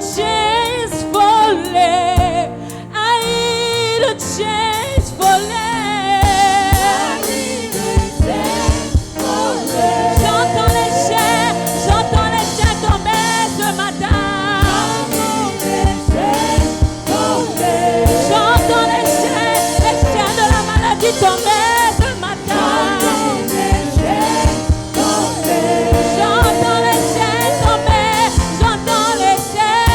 chains falling. I hear the chains falling. J'entends les chaînes tomber ce matin. J'entends les chaînes de la maladie tomber ce matin. J'entends les chaînes tomber, j'entends les chaînes.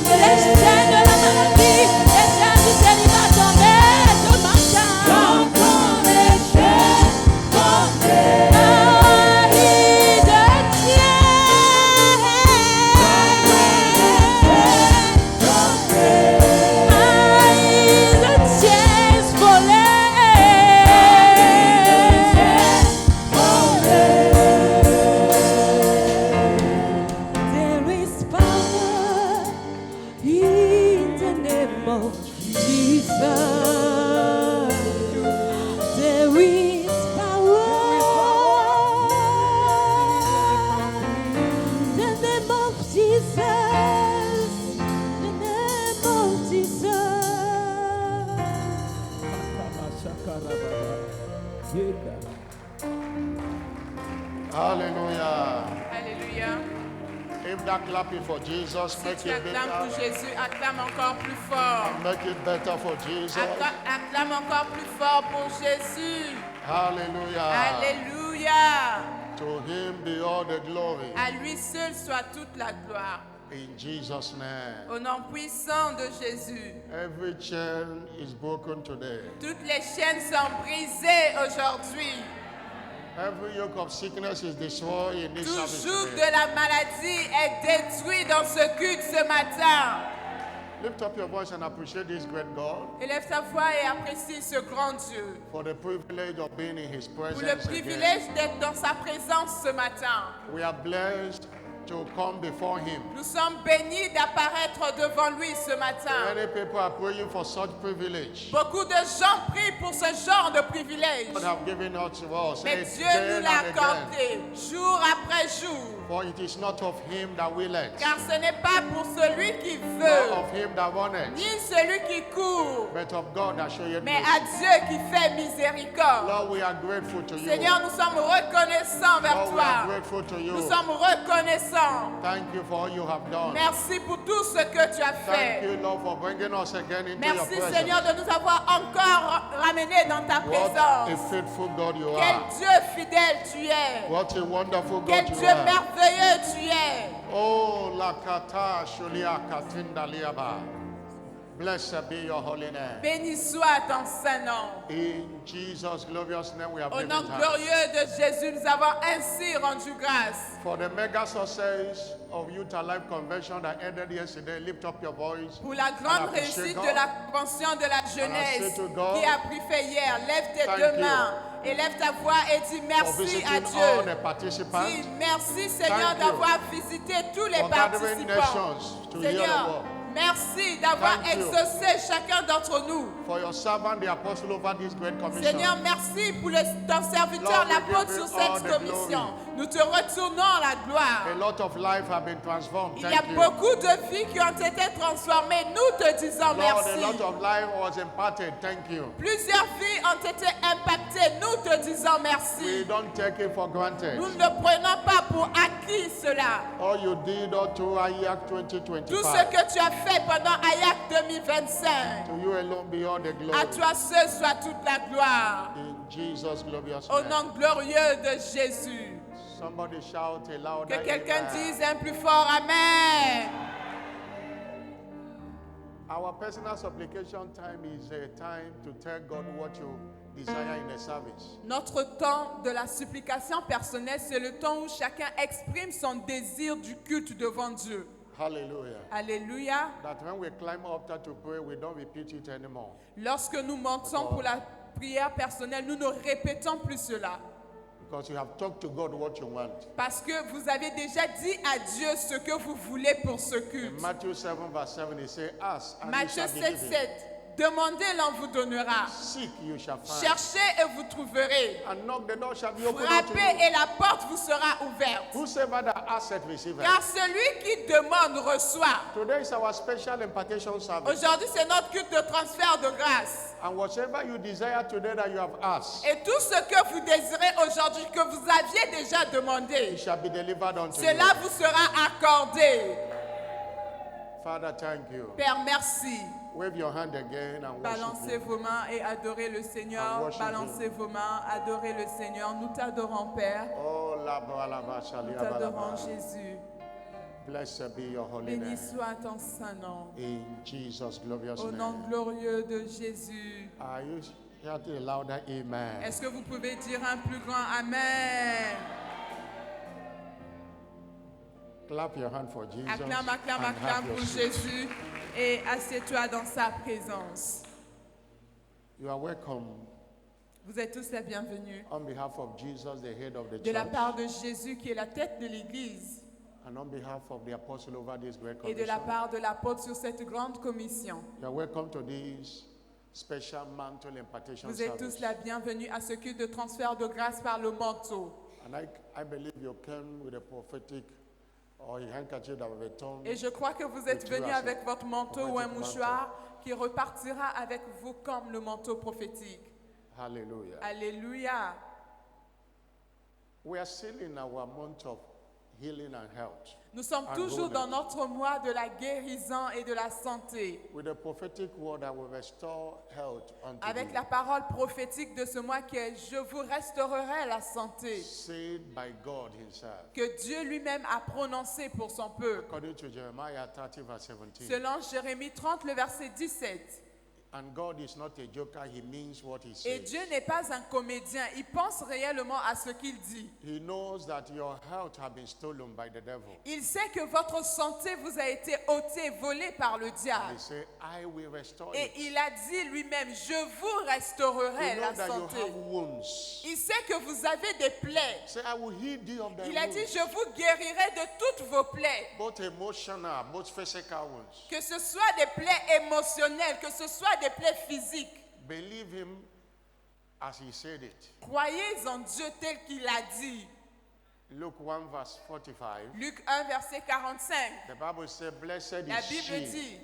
Les chaînes de la maladie, les chaînes du célibat tomber ce matin. J'entends les chaînes tomber. Hallelujah. Alléluia. If that clapping for Jesus, Si make tu it acclames pour better. Jésus, acclame encore plus fort. Make it better for Jesus. Acclame encore plus fort pour Jésus. Hallelujah. Alléluia. To him be all the glory. À lui seul soit toute la gloire. In Jesus' name. Au nom puissant de Jésus. Every chain is broken today. Toutes les chaînes sont brisées aujourd'hui. Every yoke of sickness is destroyed in this Tout service joug today. de la maladie est détruit dans ce culte ce matin. Lift up your voice and appreciate this great God Élève ta voix et apprécie ce grand Dieu. for the privilege of being in his Pour le presence again. privilège d'être dans sa présence ce matin. We are blessed to come before him. Nous sommes bénis d'apparaître devant lui ce matin. Many people are praying for such privilege. Beaucoup de gens prient pour ce genre de privilège. God have given us to us Mais Dieu nous again l'a and again. accordé jour après jour. For it is not of him that willeth, Car ce n'est pas pour celui qui nor veut, of him that runneth, ni celui qui court, but of God that showeth mais mercy. à Dieu qui fait miséricorde. Lord, we are grateful to you. Seigneur, nous sommes reconnaissants vers Lord, we are toi. grateful to you. Nous sommes reconnaissants. Thank you for all you have done. Merci pour tout ce que tu as Thank fait. you, Lord, for bringing us again into your Merci presence. Seigneur de nous avoir encore ramenés dans ta What a présence. faithful God you Quel are. Dieu fidèle tu es. What a wonderful Quel God you Dieu are. merveilleux tu es. Oh, la kata shulia katinda liaba. Blessed be your holy name. Béni soit ton saint nom. In Jesus' glorious name we have Au given nom thanks. glorieux de Jésus, nous avons ainsi rendu grâce. For the mega success of Youth Alive Convention that ended yesterday, lift up your voice. Pour la grande And appreciate réussite God. de la convention de la jeunesse say to God, qui a pris fait hier, lève tes thank deux you mains et lève ta voix et dis For merci visiting à all Dieu. the participants. Dis merci Seigneur Thank you d'avoir visité tous les for gathering participants. nations to hear the Seigneur, word. merci d'avoir Thank you. exaucé chacun d'entre nous. For your servant, the apostle, over this great commission. Seigneur, merci pour ton serviteur, Lord, we l'apôtre give sur you all cette the commission. Nous te retournons la gloire. A lot of life have been transformed. Il y a Thank you. beaucoup de vies qui ont été transformées. Nous te disons Lord, a merci. lot of life was imparted. Thank you. Plusieurs vies ont été impactées. Nous te disons We merci. don't take it for granted. Nous ne prenons pas pour acquis cela. All you did all through IAC Tout ce 2025. que tu as fait pendant AYAC 2025, To you alone be all the glory. à toi seul soit toute la gloire. In Jesus' glorious Au name. nom glorieux de Jésus. Somebody shout a loud Que quelqu'un amen. dise un plus fort Amen. Our personal supplication time is a time to tell God what you desire in the service. Notre temps de la supplication personnelle, c'est le temps où chacun exprime son désir du culte devant Dieu. Hallelujah. Alléluia. That when we climb up there to pray, we don't repeat it anymore. Lorsque nous montons pour la prière personnelle, nous ne répétons plus cela. Because you have talked to God what you want. Parce que vous avez déjà dit à Dieu ce que vous voulez pour ce In culte. Matthew 7 verse 7, he says, ask and you Matthieu shall be 7, given. 7 Demandez, l'on vous donnera. Seek, you shall find. Cherchez et vous trouverez. And knock, the door shall be opened unto Frappez you. et la porte vous sera ouverte. Whosoever that asketh, receiveth. Car celui qui demande reçoit. Today is our special impartation service. Aujourd'hui, c'est notre culte de transfert de grâce. And whatever you desire today that you have asked, Et tout ce que vous désirez aujourd'hui, que vous aviez déjà demandé, it shall be delivered unto cela you. vous sera accordé. Father, thank you. Père, merci. Wave your hand again and worship Balancez him. vos mains et adorez le Seigneur. And worship Balancez vos mains, adorez le Seigneur. Nous t'adorons, Père. Oh, laba, laba, Nous shalia, t'adorons, balaba. Jésus. Blessed be your holy Béni name. soit ton saint nom. In Jesus' glorious Au nom name. glorieux de Jésus. Are you shouting a louder amen? Est-ce que vous pouvez dire un plus grand Amen? Clap your hand for Jesus. Acclame, acclame, and have acclame your pour seat. Jésus et assieds-toi dans sa présence. You are welcome Vous êtes tous les bienvenus. on behalf of Jesus, the head of the De la church, part de Jésus qui est la tête de l'Église and on behalf of the apostle over this great et de la commission. part de l'apôtre sur cette grande commission. You are welcome to this special mantle impartation Vous êtes tous service. la bienvenue à ce culte de transfert de grâce par le manteau. And I believe you came with a prophetic or a handkerchief that will return. Et je crois que vous êtes venus avec votre manteau ou un mouchoir qui repartira avec vous comme le manteau prophétique. Hallelujah. Alléluia. We are still in our month of healing and health. Nous sommes And toujours wholeness. dans notre mois de la guérison et de la santé. With a prophetic word that will restore health unto Avec you. la parole prophétique de ce mois qui est « Je vous restaurerai la santé Said by God himself. » que Dieu lui-même a prononcé pour son peuple. According to Jeremiah 30 verse 17. Selon Jérémie 30, le verset 17. And God is not a joker, he means what he Et says. Dieu n'est pas un comédien, il pense réellement à ce qu'il dit. He knows that your health has been stolen by the devil. Il sait que votre santé vous a été ôtée, volée par le And diable. he said, I will restore Et it. il a dit lui-même, je vous restaurerai He la knows that you santé. have wounds. Il sait que vous avez des plaies. Say, I will heal thee of thy Il a dit, wounds. je vous guérirai de toutes vos plaies. Both emotional, both physical wounds. Que ce soit des plaies émotionnelles, que ce soit des plaies physiques. Believe him as he said it. Croyez en Dieu tel qu'il a dit. Luke 1 verse 45. Luc 1, verset 45. The Bible says, blessed La is Bible she dit,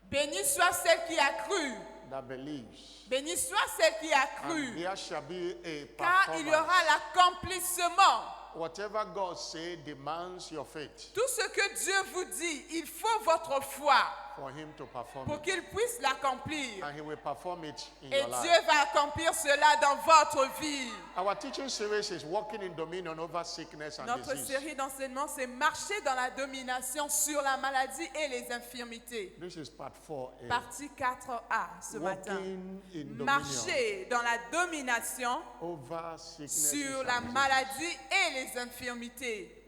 béni soit celle qui a cru. that believes. Béni soit celle qui a And cru. there shall be a Car il y aura performance. l'accomplissement. Whatever God says demands your faith Tout ce que Dieu vous dit, il faut votre foi for him to perform pour it. qu'il puisse l'accomplir. And he will perform it in Et your life. Dieu va accomplir cela dans votre vie. Our teaching series is walking in dominion over sickness and Notre disease. série d'enseignements, c'est marcher dans la domination sur la maladie et les infirmités. This is part 4A. Partie 4A ce matin. Walking in dominion Marcher dans la domination over sickness sur la maladie et les infirmités.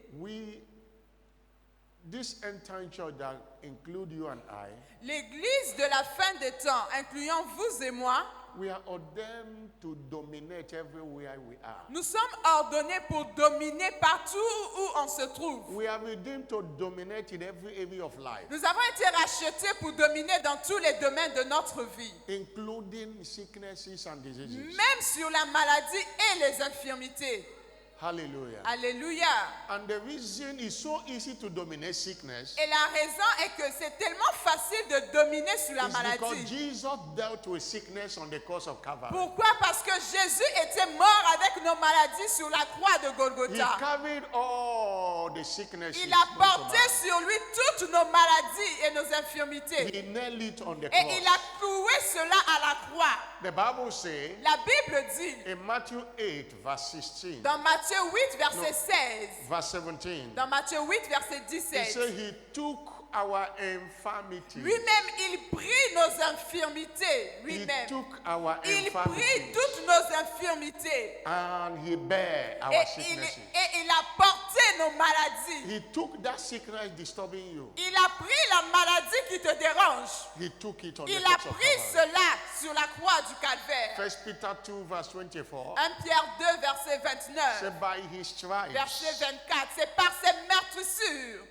This end time church that include you and I, L'église de la fin des temps, incluant vous et moi, we are ordained to dominate everywhere we are. nous sommes ordonnés pour dominer partout où on se trouve. We are redeemed to dominate in every area of life, Nous avons été rachetés pour dominer dans tous les domaines de notre vie, including sicknesses and diseases. même sur la maladie et les infirmités. Hallelujah. Alléluia. And the reason is so easy to dominate sickness Et la raison est que c'est tellement facile de dominer sur la is because maladie. Jesus dealt with sickness on the cross of Calvary. Pourquoi? Parce que Jésus était mort avec nos maladies sur la croix de He Golgotha. carried all the sicknesses. Il a porté sur lui toutes nos maladies et nos infirmités. He nailed it on the Et cross. il a cloué cela à la croix. The Bible says La Bible dit in Matthew 8 verse 16, dans Matthieu 8, verset 16, verse 17, dans Matthieu 8, verset he 17, said he took our infirmities. lui-même, il prit nos infirmités. He Lui-même. took our Il prit infirmities toutes nos infirmités. and he bare our Et sicknesses. il a porté nos maladies. He took that sickness disturbing you. Il a pris la maladie qui te dérange. He took it on the Il a cross of pris Calvary. cela sur la croix du calvaire. 1 Peter 2 verse 24 1 Pierre 2, verset 29. said by his stripes Verset 24. C'est par ces meurtrissures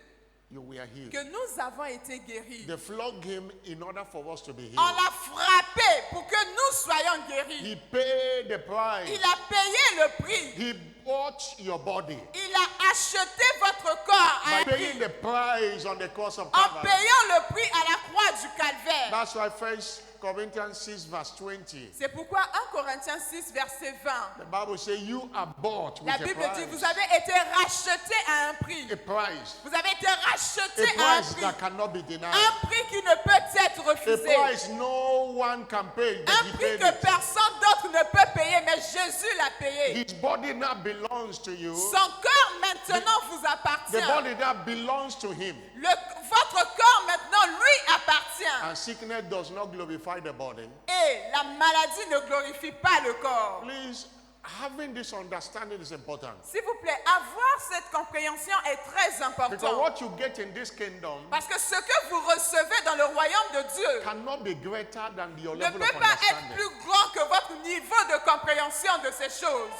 you were healed. que nous avons été guéris. They flogged him in order for us to be On healed. l'a frappé frappé pour que nous soyons guéris. He paid the price. Il a payé le prix. He bought your body Il a acheté votre corps à by un paying prix. the price on the cross of En Calvary. payant le prix à la croix du calvaire. That's why 1 Corinthians 6 verse 20. C'est pourquoi 1 Corinthiens 6, verset 20. The Bible says you are bought with La a Bible dit, price. vous avez été rachetés à un prix. A price. Vous avez été A rachetés à un price prix. that cannot be denied. Un prix qui ne peut être A refusé. price no one can pay. But Un he prix paid que it. personne d'autre ne peut payer, mais Jésus l'a payé. His body now belongs to you. Son corps maintenant vous The appartient. body that belongs to him. Votre corps maintenant lui appartient. And sickness does not glorify the body. Et la maladie ne glorifie pas le corps. Please, having this understanding is important. S'il vous plaît, avoir cette compréhension est très Because important. what you get in this kingdom Parce que ce que vous recevez dans le royaume de Dieu cannot be greater than your ne level peut of pas être understanding. plus grand que votre niveau de compréhension de ces choses.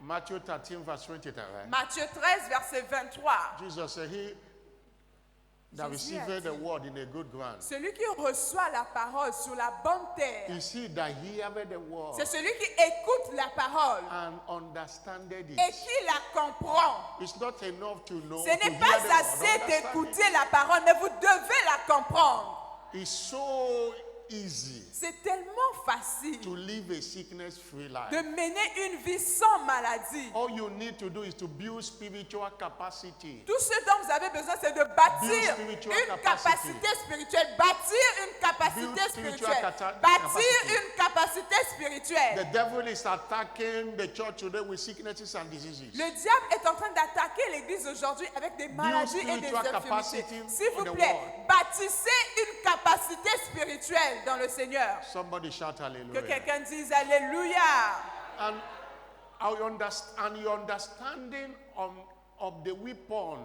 Matthew 13 verse 23. Right? Matthieu 13, verset 23. Jesus said, he that Jésus a receiveth the dit, word in a good ground celui qui reçoit la parole sur la bonne terre, is he that heareth the word c'est celui qui écoute la parole and understandeth et it. qui la comprend. It's not enough to know. Ce to n'est hear pas the word, assez understand it. d'écouter la parole, mais vous devez la comprendre. It's so easy C'est tellement facile to live a sickness-free life. de mener une vie sans maladie. All you need to do is to build spiritual capacity. Tout ce dont vous avez besoin, c'est de bâtir Build spiritual une capacity. capacité spirituelle. Bâtir une capacité Build spiritual spirituelle. capacity. Bâtir une capacité The spirituelle. devil is attacking the church today with sicknesses and diseases. Le diable est en train d'attaquer l'église aujourd'hui avec des maladies et des spiritual infirmités. capacity S'il vous in the plaît, world. bâtissez une capacité spirituelle dans le Seigneur. Somebody shout Que hallelujah. quelqu'un dise Alléluia. And your understanding of the weapon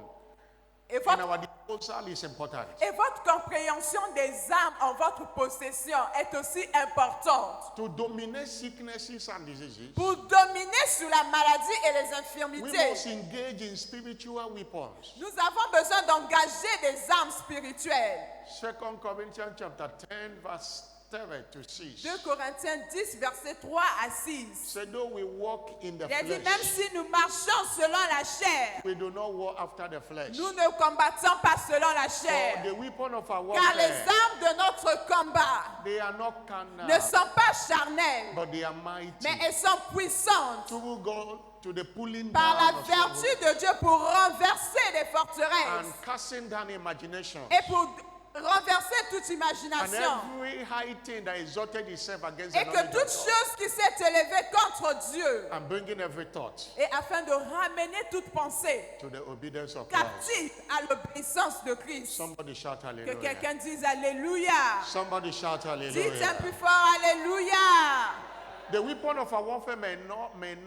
Et in votre, our disposal is important. et votre compréhension des armes en votre possession est aussi importante. To dominate sicknesses and diseases, Pour dominer sur la maladie et les we infirmités, must engage in spiritual weapons. nous avons besoin d'engager des armes spirituelles. 2 Corinthians chapter 10 verse 3 to 6. 2 Corinthiens 10, versets 3 à 6. Say, though we walk in the Il a dit, même flesh, si nous marchons selon la chair, we do not war after the flesh. nous ne combattons pas selon la For chair. the weapon of our Car les warfare, armes de notre combat they are not carnal, ne sont pas charnelles, but they are mighty. mais elles sont puissantes To go to the pulling par la down of vertu strongholds de Dieu pour renverser les and forteresses casting down imagination et pour renverser toute and imagination. every high thing that exalted itself against Et the que knowledge toute of God, chose qui s'est élevée contre Dieu, and bringing every thought et afin de ramener toute pensée to the obedience of Christ. captive à l'obéissance de Christ. Somebody shout Que hallelujah. quelqu'un dise Alléluia. Somebody shout Dites un hallelujah. plus fort Alléluia. The weapon of our warfare may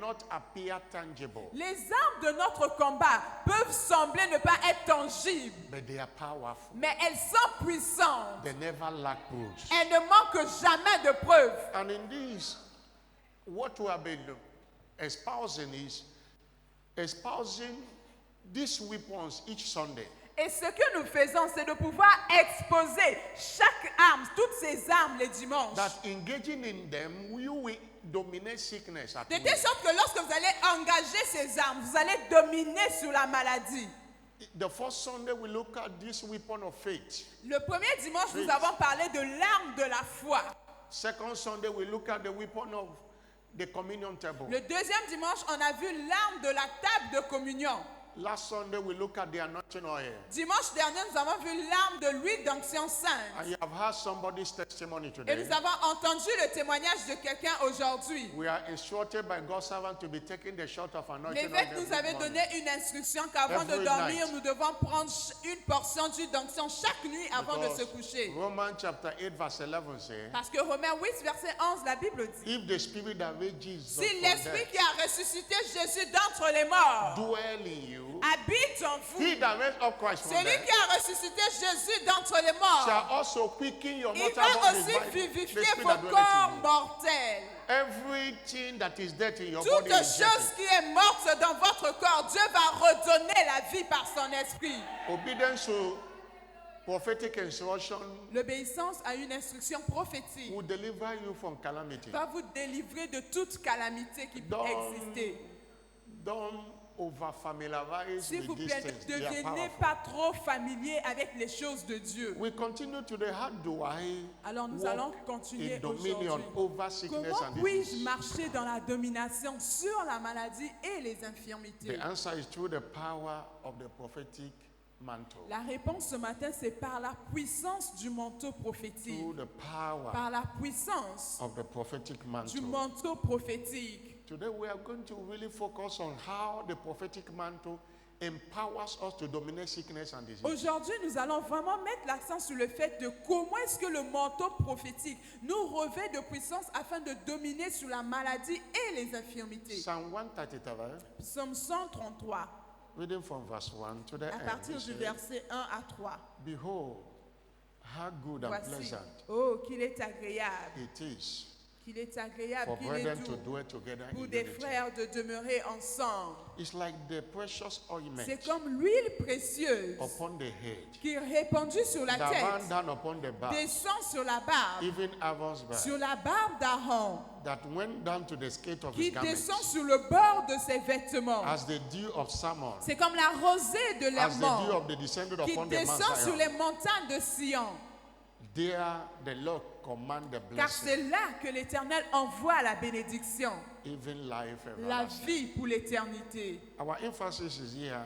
not appear tangible, Les armes de notre combat peuvent sembler ne pas être tangibles, but they are powerful. mais elles sont puissantes. They never lack proofs. Elles ne manquent jamais de preuves. And in this, what we have been espousing is espousing these weapons each Sunday. Et ce que nous faisons, c'est de pouvoir exposer chaque arme, toutes ces armes les dimanches. That engaging in them, you will dominate sickness at De will. telle sorte que lorsque vous allez engager ces armes, vous allez dominer sur la maladie. The first Sunday we look at this weapon of faith. Le premier dimanche, nous Faith. avons parlé de l'arme de la foi. Second Sunday we look at the weapon of the communion table. Le deuxième dimanche, on a vu l'arme de la table de communion. Last Sunday we look at the anointing oil. Dimanche dernier, nous avons vu l'arme de l'huile d'onction And sainte. you have heard somebody's testimony Et today. nous avons entendu le témoignage de quelqu'un aujourd'hui. We are instructed by God's servant to be taking the shot of anointing oil L'évêque nous every avait morning. donné une instruction qu'avant de Every dormir, night. nous devons prendre une portion d'huile d'onction chaque nuit avant de se Because coucher. Romans chapter 8 verse 11 says, Parce que Romains 8, verset 11, la Bible dit, if the spirit that raised Jesus si from l'Esprit death qui a ressuscité Jésus d'entre les morts dwell in you, habite en vous, he that raised up Christ from celui death qui a ressuscité Jésus d'entre les morts, shall also quicken your il mortal va bodies aussi by the vivifier spirit vos that dwelleth corps in you. mortels. Everything that is dead in your Toute body is chose qui est morte dans votre corps, Dieu va redonner la vie par son esprit. obedience to prophetic instruction L'obéissance à une instruction prophétique will deliver you from calamity. va vous délivrer de toute calamité qui peut Don't- exister. Don't over-familiarize S'il vous with these plaît, things. ne They are devenez powerful. pas trop familier avec les choses de Dieu. We continue today. How do I Alors nous allons walk continuer in dominion aujourd'hui. over sickness Comment and puis-je disease? marcher dans la domination sur la maladie et les The infirmités? answer is through the power of the prophetic mantle. La réponse ce matin, c'est par la puissance du manteau prophétique. Through the power Par la puissance of the prophetic du mantle. manteau prophétique. Today we are going to really focus on how the prophetic mantle empowers us to dominate sickness and disease. Aujourd'hui, nous allons vraiment mettre l'accent sur le fait de comment est-ce que le manteau prophétique nous revêt de puissance afin de dominer sur la maladie et les infirmités. Psalm 133, Psaume 133, reading from verse 1 to the à end. partir it du says, verset 1 à 3. Behold, how good and Voici, pleasant oh, qu'il est agréable, it is qu'il est agréable, for qu'il est brethren to doux dwell together pour in des unity. frères de demeurer ensemble. It's like the precious ointment C'est comme l'huile précieuse upon the head, qui est répandue sur la that ran tête, down upon the back, descend sur la barbe, even Aaron's back, sur la barbe d'Aaron, that went down to the skate of qui his garments, descend sur le bord de ses vêtements. as the dew of Salmon, C'est comme la rosée de as the dew l'Hermon of the descended qui upon the Mount descend sur Zion. les montagnes de Sion. There the Lord command the Car blessing, c'est là que l'Éternel envoie la bénédiction, even life la everlasting. vie pour l'éternité. Our emphasis is here.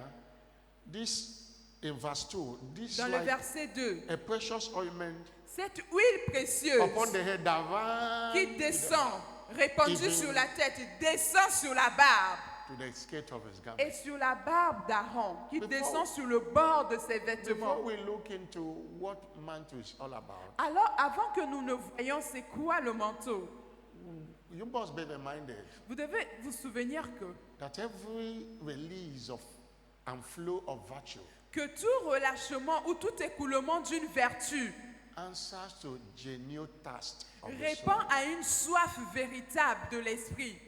This in verse 2, this Dans le like verset 2, a precious ointment cette huile précieuse upon the head that ran qui descend, répandue Even- sur la tête, descend sur la barbe to the skate of his garment. et sur la barbe d'Aaron, qui Before- descend sur le bord de ses Before vêtements. we look into what mantle is all about, Alors, avant que nous ne voyions c'est quoi le manteau, you must be reminded vous devez vous souvenir that every release of and flow of virtue que tout relâchement ou tout écoulement d'une vertu answers to genuine thirst of the répond soul. à une soif véritable de l'esprit.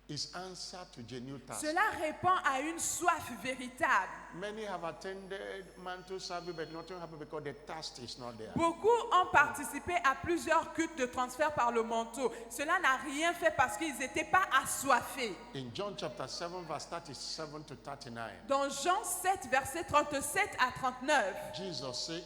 Is answer to genuine thirst. Cela répond à une soif véritable. Many have attended mantle service, but nothing happened because the thirst is not there. Beaucoup ont participé à plusieurs cultes de transfert par le manteau. Cela n'a rien fait parce qu'ils n'étaient pas assoiffés. In John chapter 7, verse 37 to 39, Dans Jean 7, versets 37 à 39, Jesus said,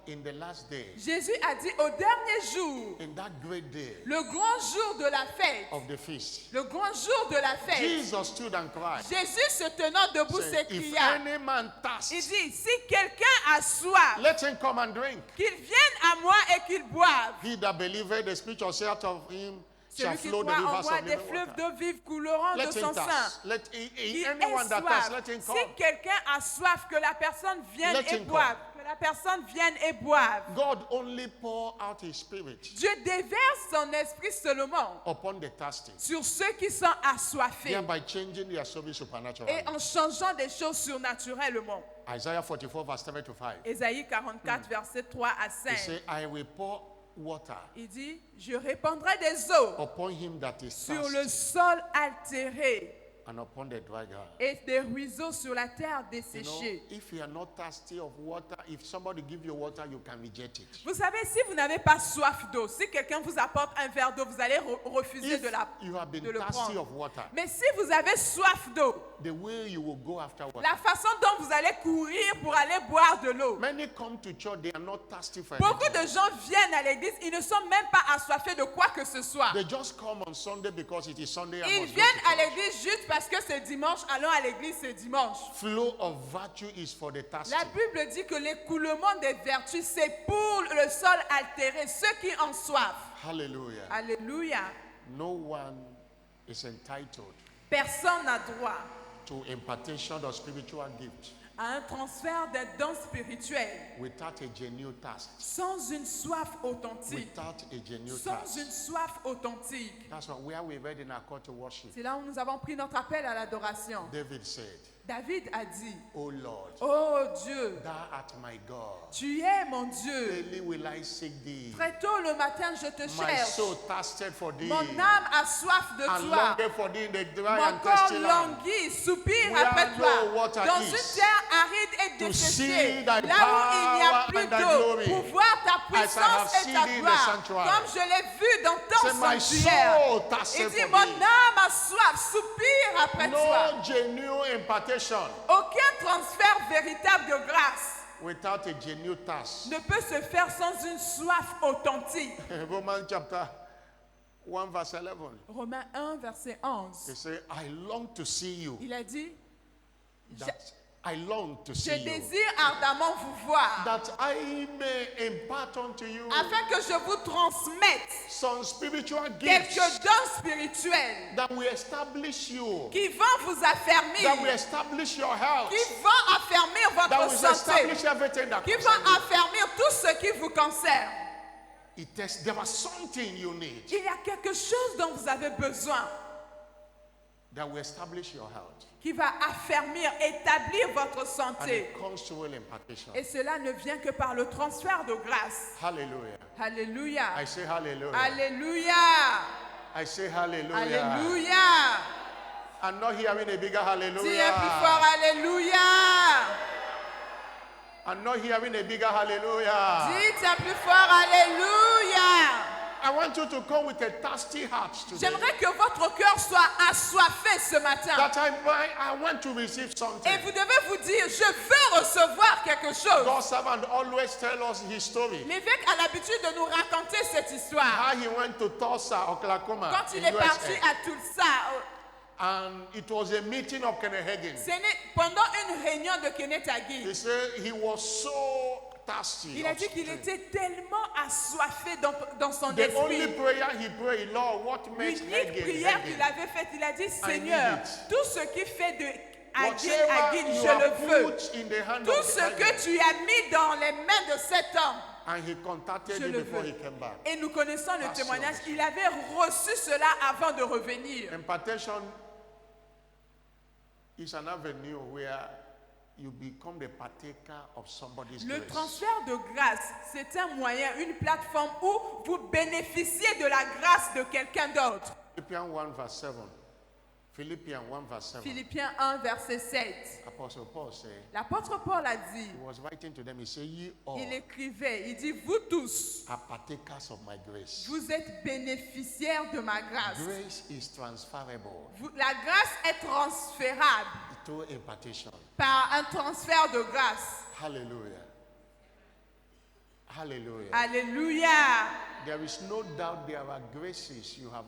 in the last day, Jésus a dit au dernier jour, in that great day le grand jour de la fête, of the feast, le grand jour de la fête, Jesus stood and cried, Jésus se tenant debout saying, if s'écria, any man il thirst, dit, si quelqu'un a soif, let him come and drink. qu'il vienne à moi et qu'il boive. He that believeth, the scripture says, out of him shall Celui qui flow the croit rivers envoie of des living fleuves water. d'eau vive couleront de Let son him sein. thirst. Let Qui anyone est that thirsts, let soif. him Si come. quelqu'un a soif, que la personne vienne Let et him boive. Que la personne vienne et boive. God only pour out his spirit Dieu déverse son esprit seulement upon the thirsty, sur ceux qui sont assoiffés thereby changing their service supernaturally. et en changeant des choses surnaturellement. Isaiah 44, verse 3 to 5. Ésaïe 44, versets 3 à He 5. said, I will pour water Il dit, je répandrai des eaux upon him that is sur thirsty le sol altéré and upon the dry ground. et des ruisseaux sur la terre You know, desséchée. if you are not thirsty of water, if somebody give you water, you can reject it. Vous savez, si vous n'avez pas soif d'eau, si quelqu'un vous apporte un verre d'eau, vous allez refuser If de you have been de le thirsty prendre. of water, Mais si vous avez soif d'eau, the way you will go after water. la façon dont vous allez courir pour aller boire de l'eau. Many come to church, they are not thirsty for Beaucoup anything. de gens viennent à l'église, ils ne sont même pas assoiffés de quoi que ce soit. They just come on Sunday because it is Sunday. I Ils must go viennent to à church. l'église juste parce que c'est dimanche, allons à l'église, c'est dimanche. Flow of virtue is for the thirsty. La Bible dit que l'écoulement des vertus, c'est pour le sol altéré, ceux qui en soif. Hallelujah. Alléluia. No one is entitled Personne n'a droit to impartation of spiritual gift à un transfert des dons spirituels without a genuine thirst. sans une soif authentique. Without a genuine Sans une thirst. soif authentique. That's where we read in our call to worship. C'est là où nous avons pris notre appel à l'adoration. David said, David a dit, Oh Lord, oh Dieu, thou art my God. tu es mon Dieu. Early will I seek thee. Très tôt le matin, je te My cherche. soul thirsted for thee. Mon âme a soif de And toi. longed for thee in the dry Mon and corps thirsty land. languit, soupire Where après no toi. water Dans is. une terre aride et To see desséchée, thy là où il n'y a power plus and thy d'eau, glory. pour voir ta As I have puissance et seen ta thee in the gloire, sanctuary. comme je l'ai vu dans ton Say, my sanctuaire. soul Il thirsted dit, for mon thee. âme a soif, soupire après toi. No genuine impartation Aucun transfert véritable de grâce without a genuine thirst. ne peut se faire sans une soif authentique. Romans chapter 1 verse 11. Romains 1, verset He 11. said, I long to see you. Il a dit, That I long to je see you. désire ardemment vous voir, That I may impart unto you afin que je vous transmette some spiritual quelques gifts dons spirituels that will establish you, qui vont vous affermir, that will establish your health, qui vont affermir that votre will santé, establish everything that qui concerns vont you. affermir tout ce qui vous concerne. There was something you need Il y a quelque chose dont vous avez besoin that will establish your health. qui va affermir, établir votre And santé. it comes through impartation. Et cela ne vient que par le transfert de grâce. Hallelujah. Alléluia. I say hallelujah. Alléluia. I say hallelujah. Alléluia. I'm not hearing a bigger Dis un plus hallelujah. fort Alléluia. I'm not hearing a bigger hallelujah. Dis un plus fort Alléluia. I want you to come with a thirsty heart today. J'aimerais que votre cœur soit assoiffé ce matin. That I want to receive something. Et vous devez vous dire, je veux recevoir quelque chose. God's servant always tell us his story. L'évêque a l'habitude de nous raconter cette histoire. How he went to Tulsa, Oklahoma, Quand il in est parti USA. à Tulsa, And it was a meeting of Kenneth Hagin. pendant une réunion de Kenneth Hagin, He said he was so thirsty. il a of dit qu'il strength. était tellement assoiffé dans son The only esprit. prayer he prayed, Lord, what makes L'unique prière qu'il Hagin? avait faite, il a dit, Seigneur, it. tout ce qui fait de Hagin, Whatever you je le have veux. put in the hand Tout of ce Hagin. que tu as mis dans les mains de cet homme, And he contacted je him le before veux. he came back. Et nous connaissons le Passion. témoignage, il avait reçu cela avant de revenir. Impartation is an avenue where you become the partaker of somebody's Le grace. transfert de grâce, c'est un moyen, une plateforme où vous bénéficiez de la grâce de quelqu'un d'autre. Philippians 1 verse 7. Philippians 1 verse 7. Philippiens 1, verset 7. Apostle Paul said, L'apôtre Paul a dit, he was writing to them, he said, ye all il écrivait, il dit, vous tous, are partakers of my grace. vous êtes bénéficiaires de ma grâce. Grace is transferable La grâce est transférable through impartation. par un transfert de grâce. Hallelujah. Hallelujah. Alléluia. There is no doubt there are graces you have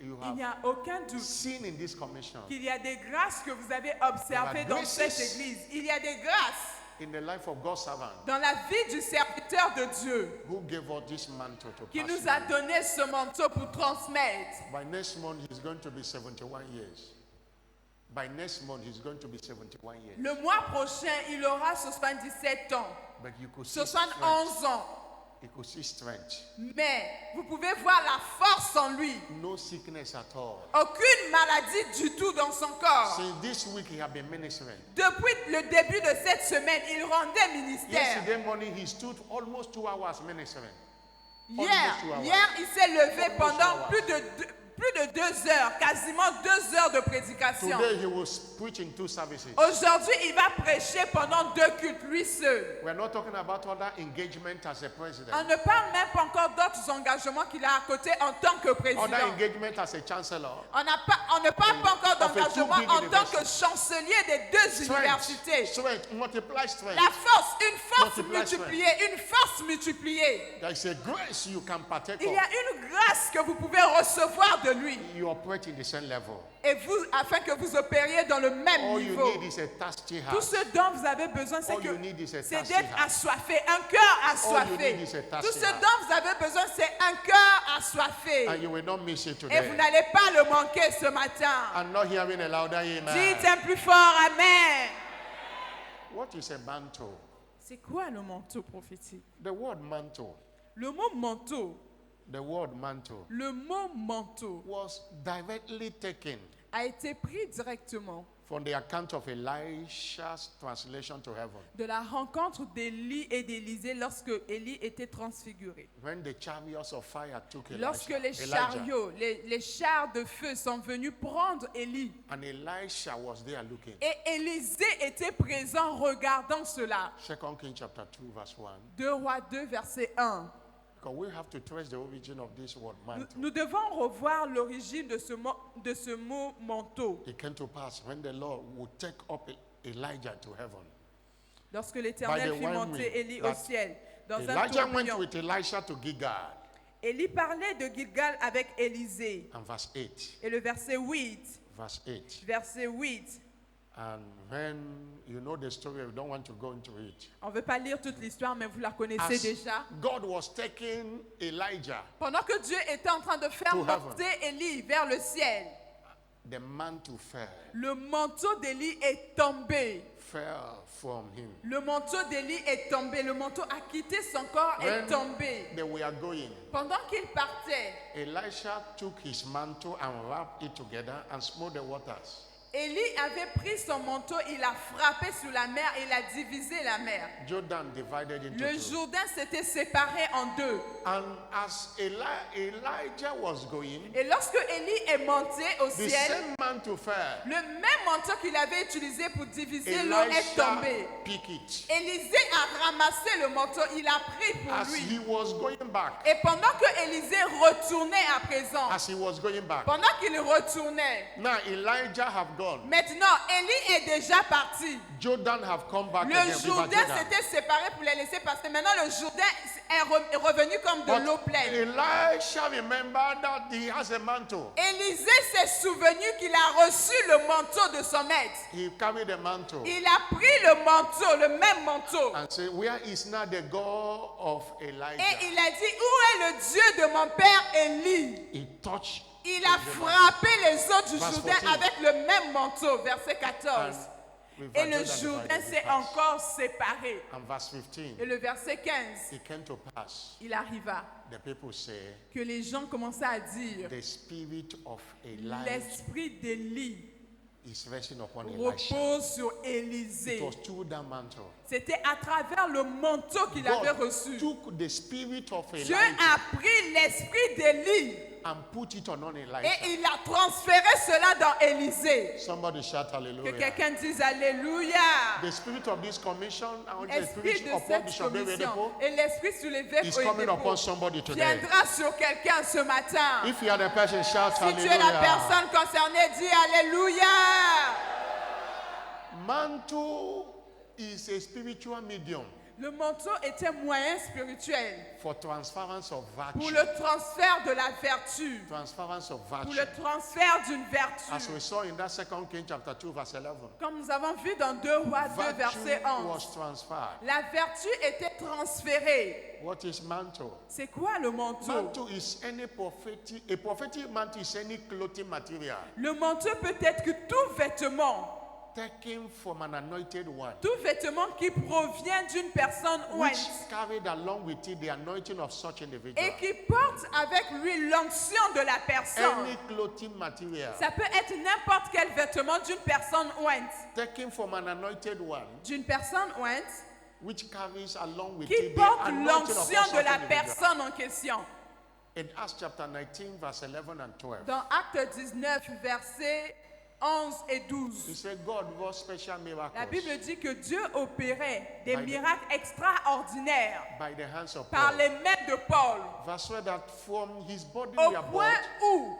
Il n'y a aucun doute seen in this commission qu'il y a des grâces que vous avez observées There are dans cette graces. église. Il y a des grâces in the life of God's servant dans la vie du serviteur de Dieu who gave us this mantle to qui pass nous a on. donné ce manteau pour transmettre. By next month, he's going to be 71 years. By next month, he's going to be 71 years. Le mois prochain, il aura 77 ans, But you could see strength. 71 ans. You could see strength. Mais vous pouvez voir la force en lui. No sickness at all. Aucune maladie du tout dans son corps. Since this week, he has been ministering. Depuis le début de cette semaine, il rendait ministère. Yesterday morning, he stood almost 2 hours ministering. Hier, almost 2 hours. il s'est levé Almost pendant 2 plus de 2 heures, quasiment 2 heures de prédication. Today, he was preaching 2 services. Aujourd'hui, il va prêcher pendant 2 cultes, lui seul. We're not talking about other engagement as a president. On ne parle même pas encore d'autres engagements qu'il a à côté en tant que président. Other engagement as a chancellor. On ne parle pas encore Of a d'engagement two big en tant que universities. chancelier des 2 universités. Strength, multiply strength. La force, une force Multiply multipliée, une force multipliée. There is a grace you can partake Il y a of. une grâce que vous pouvez recevoir de lui. You operate in the same level. Et vous, afin que vous opériez dans le même All you niveau. need is a thirsty Tout heart. ce dont vous avez besoin, c'est All you need is a thirsty d'être heart. assoiffé, un cœur assoiffé. need is a thirsty Tout ce heart. dont vous avez besoin, c'est un cœur assoiffé. And you will not miss it Et vous today. n'allez pas le manquer ce matin. I'm not hearing a louder Dites amen. un plus fort Amen. What is a mantle? C'est quoi le manteau prophétique? The word mantle, Le mot manteau, the word mantle le mot manteau was directly taken a été pris directement from the account of Elisha's translation to heaven. De la rencontre d'Élie et d'Élisée lorsque Élie était transfiguré. When the chariots of fire took Lorsque les Elijah, chariots, les chars de feu sont venus prendre Élie. and Elisha was there looking. Et Élisée était présent regardant cela. 2 Kings chapter 2 verse 1. 2 Rois 2, verset 1. Because we have to trace the origin of this word mantle. Nous devons revoir l'origine de ce mot manteau. It came to pass when the Lord would take up Elijah to heaven. Lorsque l'Éternel By the fit one monter way Élie au that ciel, dans un Elijah went tourbillon. with Elisha to Gilgal. Élie parlait de Gilgal avec Élisée. And verse 8. Et le verset 8. Verse 8. Verset 8. And when you know the story, we don't want to go into it. On ne veut pas lire toute l'histoire, mais vous la connaissez As déjà. God was taking Elijah, Pendant que Dieu était en train de faire To heaven. monter Élie vers le ciel, the mantle fell le manteau d'Élie est tombé. from him. Le manteau d'Élie est tombé. Le manteau a quitté son corps et est When tombé. they were going, Pendant qu'il partait, Elisha took his mantle and wrapped it together and smote the waters. Élie avait pris son manteau, il a frappé sur la mer, il a divisé la mer. Jordan divided into Le two. Jourdain s'était séparé en deux. And as Elijah was going, Et lorsque Élie est monté au the ciel, same mantle fell. le même manteau qu'il avait utilisé pour diviser l'eau est tombé. Elisha picked it. Élisée a ramassé le manteau, il a pris pour As lui. he was going back, Et pendant que Élisée retournait à présent, as he was going back, pendant qu'il retournait, now Elijah have gone. maintenant Élie est déjà parti. Jordan have come back Le again. River Jourdain Jordan. s'était séparé pour les laisser passer. Maintenant le Jourdain est revenu comme de l'eau But pleine. Elisha remembered that he has a mantle. Élisée s'est souvenu qu'il a reçu le manteau de son maître. He carried the mantle Il a pris le manteau, le même manteau. and said, "Where is now the God of Elijah?" Et il a dit, où est le Dieu de mon père Élie? He touched Il a frappé les eaux du Verse Jourdain 14. avec le même manteau, verset 14. and River Et le Jordan Jourdain divided s'est the pass. encore séparé. And verse 15, Et le verset 15, it came to pass. il arriva The people say, que les gens commençaient à dire, "The spirit of Elijah l'esprit d'Élie is resting upon Elisha." repose sur It Élisée. was through that mantle. C'était à travers le manteau qu'il avait God reçu. took the spirit of Dieu Elijah a pris l'esprit d'Élie and put it on et Elisha. il a transféré cela dans Élisée. Somebody shout Que hallelujah. quelqu'un dise Alléluia. The spirit of this commission and the Esprit spirit de upon cette Bishop David commission Edepo et l'esprit sur l'évêque is coming upon Oyedepo somebody today. viendra sur quelqu'un ce matin. If you are the person, shout Si tu es la hallelujah. personne concernée, dis Alléluia. Mantle is a spiritual medium Le manteau est un moyen spirituel for transference of pour virtue. le transfert de la vertu, Transference of pour virtue. le transfert d'une As vertu. we saw in that 2 Kings chapter 2 verse 11. Comme nous avons vu dans 2 Rois 2, Virtue verset 11, was transferred. la vertu était transférée. What is mantle? C'est quoi le manteau? Mantle is any prophetic, a prophetic mantle is any clothing material Le manteau peut être que tout vêtement taken from an anointed one, tout vêtement qui provient d'une personne which ointe carried along with it the anointing of such individual. et qui porte avec lui l'onction de la personne. Any clothing material Ça peut être n'importe quel vêtement d'une personne ointe. taken from an anointed one, D'une personne ointe which carries along with qui it the porte anointing of l'onction such de la individual. personne en question. In Acts chapter 19, verse 11 and 12, Dans Acte 19, versets 11 et 12, he said God wrought special miracles la Bible dit que Dieu opérait des By the- miracles extraordinaires by the hands of par Paul. les mains de Paul, Verse 12, that from his body au were point brought où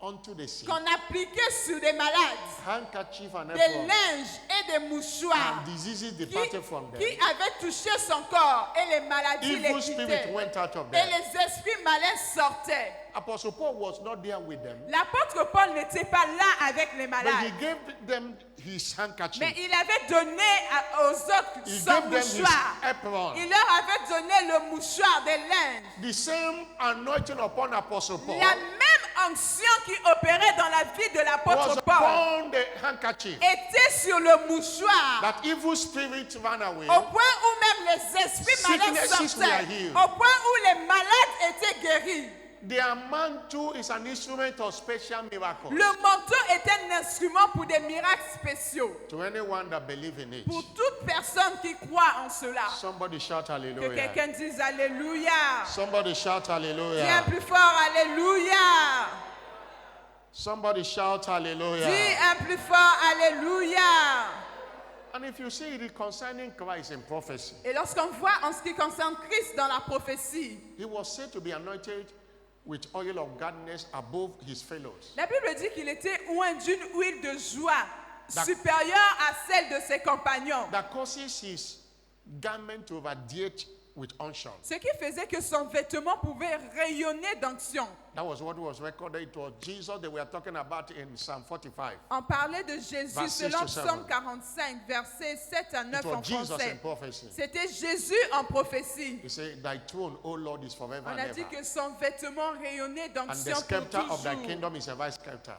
unto the sick qu'on appliquait sur des malades handkerchief and des apron, linges et des mouchoirs and diseases qui departed from them. avaient touché son corps et les maladies les Evil spirit quittaient went out of et them. les esprits malins sortaient. Apostle Paul was not there with them, L'apôtre Paul n'était pas là avec les but he malades, gave them his handkerchief. mais il avait donné aux autres He son gave them his mouchoir. apron. Il leur avait donné le mouchoir des linges. The same anointing upon Apostle Paul La même onction qui opérait dans la vie de was l'apôtre Paul upon the handkerchief. était sur le mouchoir. That evil spirit ran away. Au point où même les esprits malins Sicknesses sortaient. were healed. Au point où les malades étaient guéris. their mantle is an instrument of special miracles. Le manteau est un instrument pour des miracles spéciaux. To anyone that believe in it. Pour toute personne qui croit en cela. Somebody shout Que hallelujah. quelqu'un dise Alléluia. Somebody shout Bien hallelujah. plus fort, Alléluia. Somebody shout hallelujah. Dis un plus fort, Alléluia. And if you see it concerning Christ in prophecy, Et lorsqu'on voit en ce qui concerne Christ dans la prophétie, he was said to be anointed with oil of gladness above his fellows. la Bible dit qu'il était oint d'une huile de joie D'ac- supérieure à celle de ses compagnons. That causes his garment to radiate with unction. Ce qui faisait que son vêtement pouvait rayonner d'onction. That was what was recorded. It was Jesus they were talking about in Psalm 45. On parlait de Jésus Verse 6 selon to 7. Psaume 45, versets 7 à 9 It was en Jesus français. in prophecy. C'était Jésus en prophétie. He said, Thy throne, O Lord, is forever On and a ever. dit que son vêtement rayonnait And the d'onction pour scepter of thy toujours. kingdom is a vice scepter.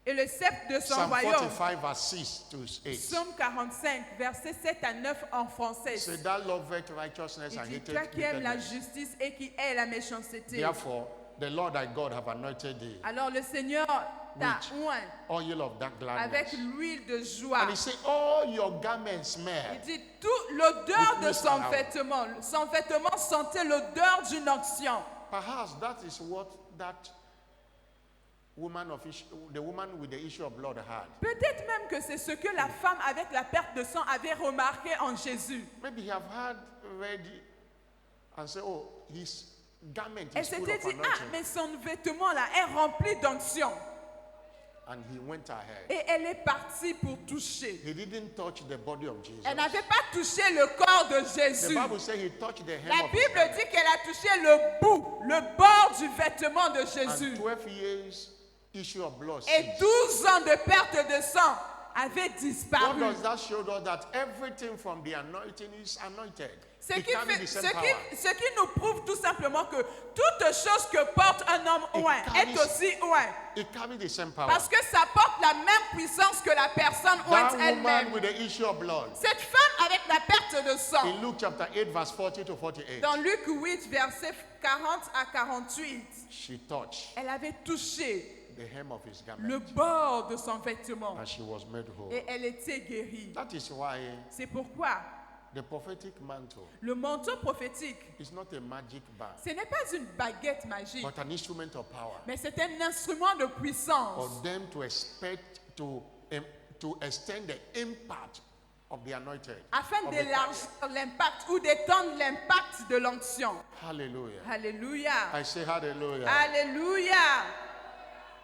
Et le sceptre de son Psalm royaume, 45, verse 6 to 8. Psaume 45, versets 7 à 9 en français. Say, Thou loveth righteousness Il and dit, hateth toi qui aimes la wickedness. justice et qui hais la méchanceté. Therefore, the Lord thy God have anointed thee Alors le Seigneur t'a With oint oil of that avec gladness. l'huile de joie. And he said, all your garments Il smell. dit, toute l'odeur de With son mist son vêtement sentait l'odeur d'une onction. Perhaps that is what that the woman with the issue of blood had. Peut-être même que c'est ce que la femme avec la perte de sang avait remarqué en Jésus. Maybe he have had ready and say, oh, his garment Elle is full s'était of dit, ah, anointing. mais son vêtement là est rempli d'onction. And he went ahead. Et elle est partie pour toucher. He didn't touch the body of Jesus. Elle n'avait pas touché le corps de The Jésus. Bible says he touched the hem La of his Bible garment. dit qu'elle a touché le bout, le bord du vêtement de Jésus. And 12 years issue of blood. Et ceased. 12 ans de perte de sang avaient What disparu. does that show us? That everything from the anointing is anointed. Ce It qui, carries fait- the ce, same power. qui, ce qui nous prouve tout simplement que toute chose que porte un homme It oint est carries- aussi oint. It carries the same power. Parce que ça porte la même puissance que la personne ointe That woman elle-même. with the issue of blood. Cette femme avec la perte de sang, In Luke chapter 8, verse 40 to 48. dans Luc 8, versets 40 à 48, She touched elle avait touché the hem of his le garment. bord de son vêtement And she was made whole. et elle était guérie. That is why C'est pourquoi the prophetic mantle le manteau prophétique, is not a magic band, ce n'est pas une baguette magique, but an instrument of power. mais c'est un instrument de puissance. For them to expect to extend the impact of the anointed. Afin of the d'élargir l'impact ou d'étendre l'impact de l'onction. power. Hallelujah. Alléluia. I say hallelujah. Alléluia.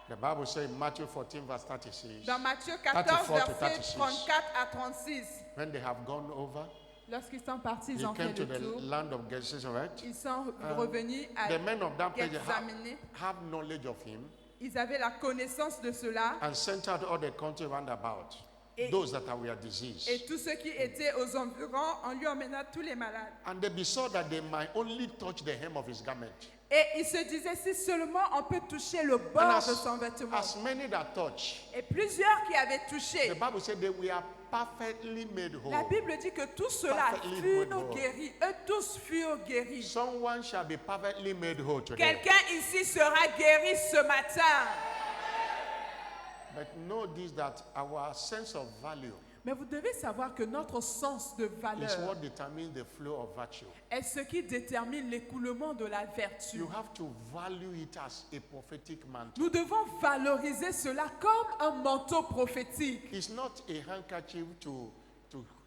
The Bible says in Matthew 14, verse 36. Dans Matthieu 34 14, to versets 36. 34 à 36, When they have gone over, lorsqu'ils sont partis, ils they ont came fait to le the tour. land of Gethsemane. Ils sont revenus à The men of that place Gethsemane. have knowledge of him Ils avaient la connaissance de cela. and sent out all the country round about, Et- those that were diseased. Et tous ceux qui étaient aux environs, on lui emmena tous les malades. And they besought that they might only touch the hem of his garment. Et ils se disaient, si seulement on peut toucher le And bord de son vêtement. as many that touch, Et plusieurs qui avaient the touché. Bible said they were perfectly made La whole. Bible dit que tous ceux-là Perfectly furent made whole. guéris. Eux tous furent guéris. Someone shall be perfectly made whole today. Quelqu'un ici sera guéri ce matin. But know this, that our sense of value Mais vous devez savoir que notre sens de is valeur what determines the flow of virtue. est ce qui détermine l'écoulement de la vertu. You have to value it as a prophetic mantle. Nous devons valoriser cela comme un manteau prophétique. It's not a handkerchief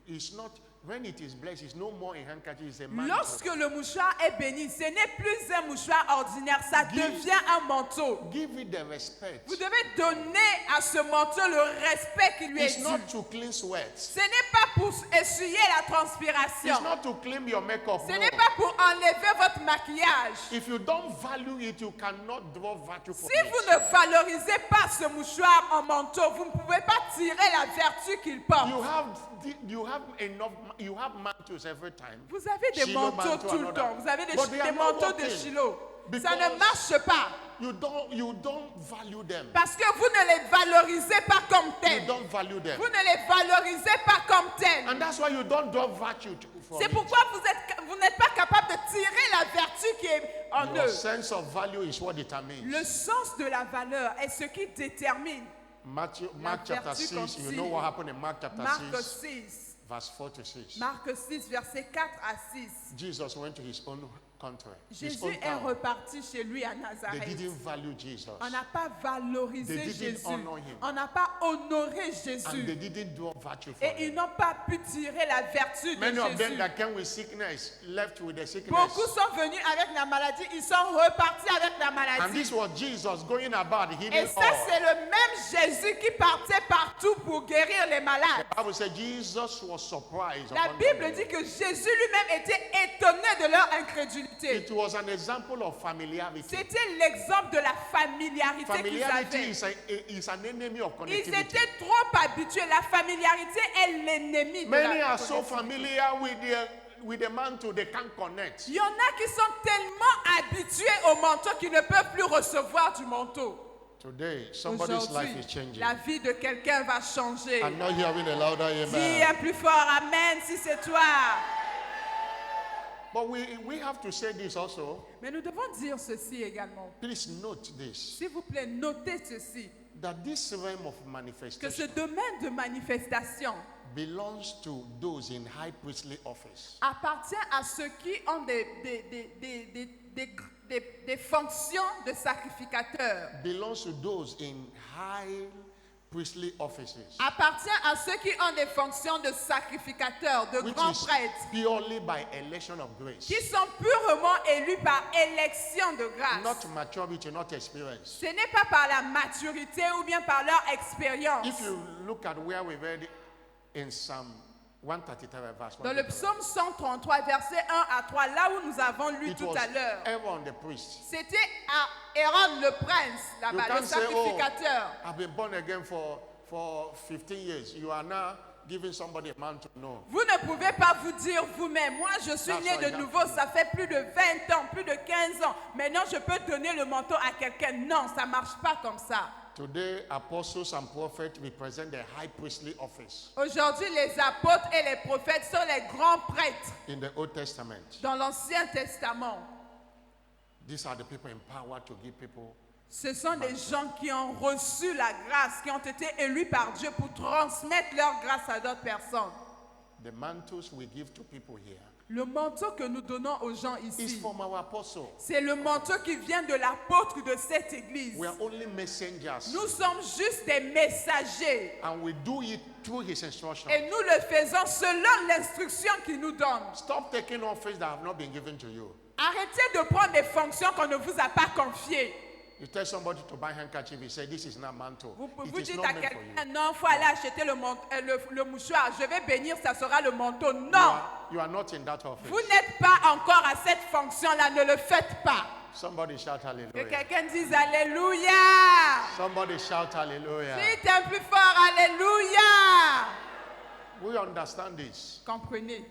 it's not, when it is blessed, it's no more a handkerchief, it's a mantle. Lorsque le mouchoir est béni, ce n'est plus un mouchoir ordinaire, ça devient un manteau. Give it the respect. Vous devez donner à ce manteau le respect qui lui est It's dû. not to clean sweat. Ce n'est pas pour essuyer la transpiration. It's not to clean your makeup. Ce No. n'est pas pour enlever votre maquillage. If you don't value it, you cannot draw virtue from Si it. vous ne valorisez pas ce mouchoir en manteau, vous ne pouvez pas tirer la vertu qu'il porte. You have mantles every time. Vous avez des Shiloh manteaux mantle, tout le another. temps. Vous avez But they are des not manteaux de working Shiloh. Ça because ne marche pas. You don't value them. Parce que vous ne les valorisez pas comme You tels. don't value them. Vous ne les valorisez pas comme tels. And that's why you don't draw virtue from C'est it. pourquoi vous n'êtes pas capable de tirer la vertu qui est en Your eux. sense of value is what determines. Le sens de la valeur est ce qui détermine. Mark La chapter vertu 6, you continue. know what happened in Mark chapter Marc 6, 6. verse 4 to 6. Marc 6, versets 4 à 6. Jesus went to his own country, his Jésus own est town. reparti chez lui à They Nazareth. didn't value Jesus. On n'a pas valorisé They didn't Jésus. honor him. On n'a pas honoré And they Jésus. didn't do virtue for Et ils him. n'ont pas pu tirer la vertu de Many of them Jésus. that came with sickness left with the sickness. Beaucoup sont venus avec la maladie, ils sont repartis avec la And maladie. this was Jesus going about Et healing ça, all. c'est le même Jésus qui partait partout pour guérir les malades. The Bible says Jesus was surprised. La upon Bible them. dit que Jésus lui-même était étonné de leur incrédulité. It was an example of familiarity. C'était l'exemple de la familiarité qu'ils Familiarity avaient. is an enemy of Ils connectivity. étaient trop habitués. La familiarité est l'ennemi de Many la are so connectivité. familiar with the mantle they can't connect. Il y en a qui sont tellement habitués au manteau qu'ils ne peuvent plus recevoir du manteau. Today, somebody's life is Aujourd'hui, changing. la vie de quelqu'un va changer. I'm not hearing a louder Dis amen. un plus fort Amen si c'est toi. But we have to say this also. Mais nous devons dire ceci également. Please note this. S'il vous plaît, notez ceci. That this realm of Que ce manifestation domaine de manifestation belongs to those in high priestly office. appartient à ceux qui ont des fonctions de sacrificateurs. Belongs to those in high priestly offices. Appartient à ceux qui ont des fonctions de sacrificateurs, de Which grands is prêtres, purely by election of grace. qui sont purement élus par élection de grâce. Not maturity, not experience. Ce n'est pas par la maturité ou bien par leur expérience. If you look at where we read in Psalm 133 verse 1, Dans le psaume 133, versets 1 à 3, là où nous avons lu it tout was à l'heure, Aaron the priest. c'était à Aaron le prince, You là-bas, le can't say, oh, sacrificateur. I've been born again for 15 years. You are now giving somebody a man to know. Vous ne pouvez pas vous dire vous-même, moi je suis That's né why de you nouveau, have to- ça fait plus de 20 ans, plus de 15 ans. Maintenant je peux donner le manteau à quelqu'un. Non, ça ne marche pas comme ça. Today, apostles and prophets represent the high priestly office Aujourd'hui, les apôtres et les prophètes sont les grands prêtres in the Old Testament. dans l'Ancien Testament. These are the people empowered to give people. Ce sont des gens qui ont reçu la grâce, qui ont été élus par Dieu pour transmettre leur grâce à d'autres personnes. The mantles we give to people here Le manteau que nous donnons aux gens is ici, from our apostle. c'est le manteau qui vient de l'apôtre de cette église. We are only messengers. Nous sommes juste des messagers And we do it through his instruction. et nous le faisons selon l'instruction qu'il nous donne. Stop taking office that have not been given to you. Arrêtez de prendre des fonctions qu'on ne vous a pas confiées. You tell somebody to buy handkerchief, you say this is not mantle. Vous It is dites not à meant for quelqu'un, you. non, il faut aller acheter le mouchoir. Je vais bénir, ça sera le manteau. You Non, are, you are not in that office. vous n'êtes pas encore à cette fonction-là. Ne le faites pas. Somebody shout Que hallelujah. quelqu'un dise Alléluia. Somebody shout hallelujah. Dites un plus fort Alléluia. We understand this. Comprenez,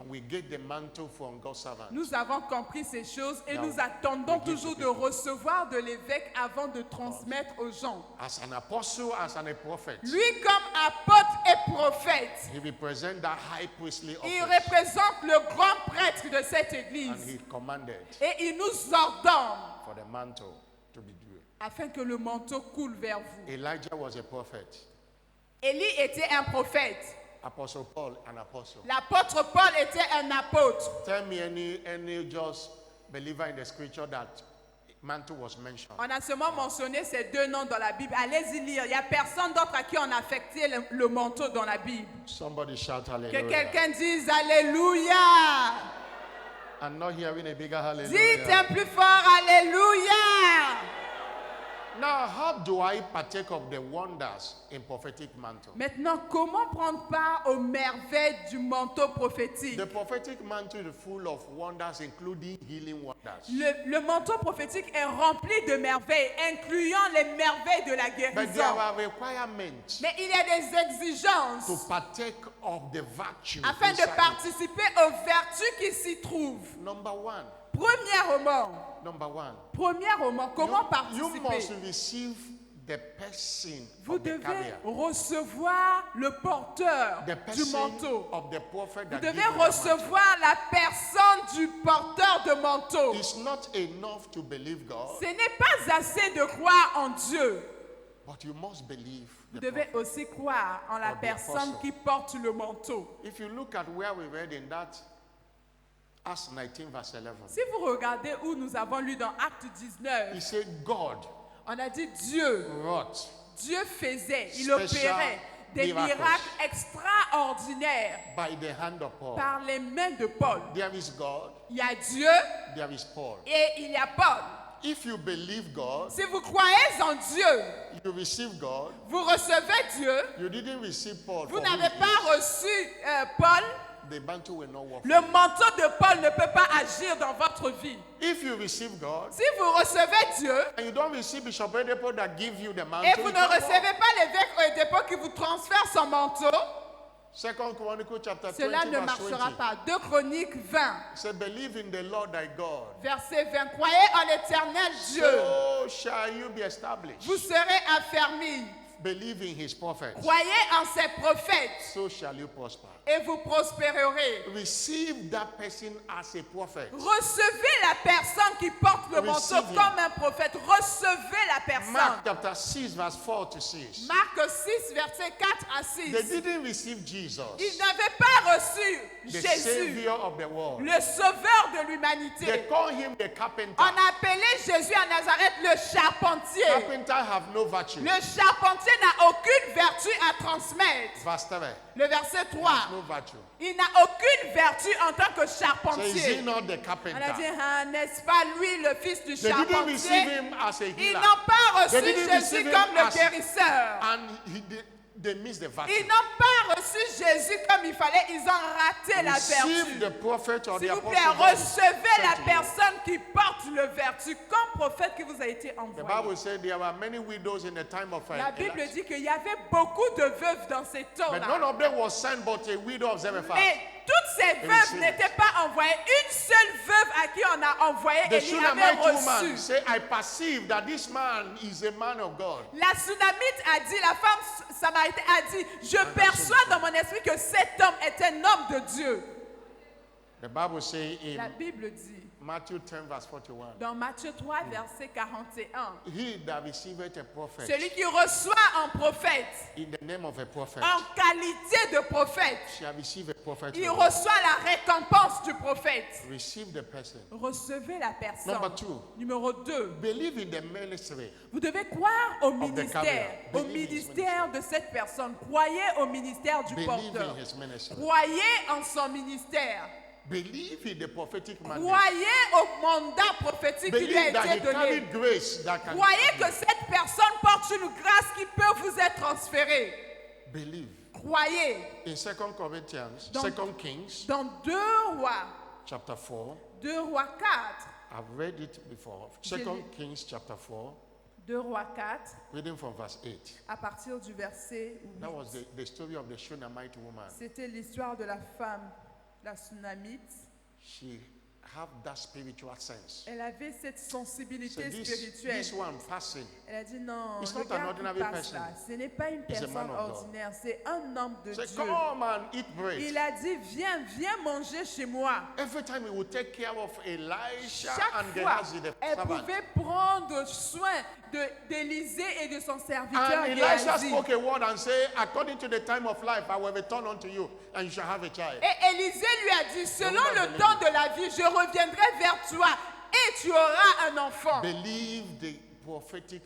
And we get the mantle from God's servant. nous avons compris ces choses et Now, nous attendons we give toujours to de people. recevoir de l'évêque avant de transmettre aux gens. As an apostle, as a prophet, Lui, comme apôtre et prophète, he represents that high priestly il office. représente le grand prêtre de cette And église. he commanded Et il nous ordonne for the mantle to be due. afin que le manteau coule vers vous. Elijah was a prophet. Élie était un prophète. Apostle Paul, an apostle. L'apôtre Paul était un apôtre. Tell me any just believer in the scripture that mantle was mentioned. On a seulement mentionné ces deux noms dans la Bible. Allez-y lire. Il n'y a personne d'autre à qui on a affecté le manteau dans la Bible. Somebody shout Que hallelujah. quelqu'un dise Alléluia. I'm not hearing a bigger Dites un hallelujah. plus fort Alléluia. Now, how do I partake of the wonders in prophetic mantle? Maintenant, comment prendre part aux merveilles du manteau prophétique? The prophetic mantle is full of wonders, including healing wonders. Le manteau prophétique est rempli de merveilles, incluant les merveilles de la But there guérison. are requirements Mais il y a des exigences to partake of the virtue. afin de inside it. participer aux vertus qui s'y trouvent. Number one. Premièrement, comment You must participer? receive the person Vous of the devez carrier. recevoir le porteur The du person manteau. of the prophet Vous that devez gives you the mantle. recevoir la personne du porteur de manteau. It's not enough to believe God, Ce n'est pas assez de croire en Dieu. but you must believe Vous the devez prophet. aussi croire en la Or the personne apostle. qui porte le manteau. If you look at where we read in that Acts 19 verse 11, Si vous regardez où nous avons lu dans Acte he 19, said God on a dit Dieu. wrought Dieu faisait, il Special opérait des miracles. miracles extraordinaires by the hand of Paul. par les mains de Paul. There is God, Il y a Dieu there is Paul. et il y a Paul. If you believe God, Si vous croyez en Dieu, you receive God. vous recevez Dieu. You didn't receive Paul. Vous for who n'avez he pas is. reçu Paul. The mantle will not work. Le manteau de Paul ne peut pas agir dans votre vie. If you receive God Si vous recevez Dieu and you don't receive Bishop Oyedepo that give you the mantle, et vous it ne can't work. recevez pas l'évêque Oyedepo qui vous transfère son manteau, Second Chronicles chapter 20 cela ne verse marchera 20. pas. 2 Chroniques 20, Say, believe in the Lord thy God. verset 20. Croyez en l'éternel Dieu, So shall you be established. vous serez affermis. Believe in his prophets. Croyez en ses prophètes So shall you prosper. et vous prospérerez. Receive that person as a prophet. Recevez la personne qui porte le manteau Receive him. comme un prophète. Recevez la personne. Mark chapter 6 verse 4 to 6. Marc 6, verset 4 à 6. They didn't receive Jesus, Ils n'avaient pas reçu the Jésus, savior of the world. le sauveur de They l'humanité. call him the carpenter. On appelait Jésus à Nazareth le charpentier. Carpenter have no virtue. Le charpentier n'a aucune vertu à transmettre. Verse 3. Le verset 3. No virtue. Il n'a aucune vertu en tant que So is he charpentier. not the On a dit, carpenter? ah, n'est-ce pas lui le fils du They didn't receive charpentier? him as a Ils healer. n'ont pas reçu They didn't Jésus receive him comme le as- guérisseur. And they missed the virtue. Ils n'ont pas reçu Jésus comme il fallait. Ils ont raté la Receive vertu. the prophet or the S'il vous apostle. plaît, God is recevez sent la to you. personne qui porte le vertu comme prophète qui vous a été The envoyé. Bible said there were many widows in the time of La Bible Elijah. dit qu'il y avait beaucoup de veuves dans ces But none temps-là. of them was sent but a widow of Zarephath. Mais toutes ces veuves received. n'étaient pas envoyées. Une seule veuve à qui on a envoyé, The Élie avait Shunammite woman reçu. said, I perceive that this man is a man of God. La Sunamite a dit, la femme samaritaine a dit, je perçois dans mon esprit que cet homme est un homme de Dieu. The Bible says in La Bible dit, Matthew 10 verse 41, dans Matthieu 3, verset 41, he that receiveth a prophet celui qui reçoit un prophète in the name of a prophet en qualité de prophète, shall receive a prophet. il reward. reçoit la récompense du prophète. Receive the person. Recevez la personne. Number 2. Numéro 2. Believe in the ministry. Vous devez croire au the ministère, carrier. au Believe in his ministère de cette personne. Croyez au ministère du Believe porteur. in his ministry. Croyez en son ministère. Believe in the prophetic mandate. Croyez au mandat prophétique qui lui a Believe that he été donné. carried grace that can. Croyez que cette personne porte une grâce qui peut vous être transférée. Believe. Croyez. In 2 Corinthians, Dans- 2 Kings, Dans 2 Rois, chapter 4, 2 Rois 4, I've read it before. J'ai 2 lu. Kings, chapter 4, 2 Rois 4, reading from verse 8. à partir du verset 8. That was the story of the Shunammite woman. C'était l'histoire de la femme, la Sunamite. She had that spiritual sense. Elle avait cette So sensibilité this spirituelle. one fasting, Elle a dit non, It's not an regarde qui ordinary passe person. là. Ce n'est pas une He's a personne man of God. ordinaire, c'est un homme de say, Dieu. come and eat bread. Il a dit, viens manger chez moi. Every time he would take care of Elisha Chaque and fois, Gehazi, the elle servant. pouvait prendre soin d'Élisée et de son serviteur And Elisha Géhazi. spoke a word and said, according to the time of life, I will return unto you, and you shall have a child. Et Élisée lui a dit, selon not le believe temps de la vie, je reviendrai vers toi et tu auras un enfant. Believe the prophetic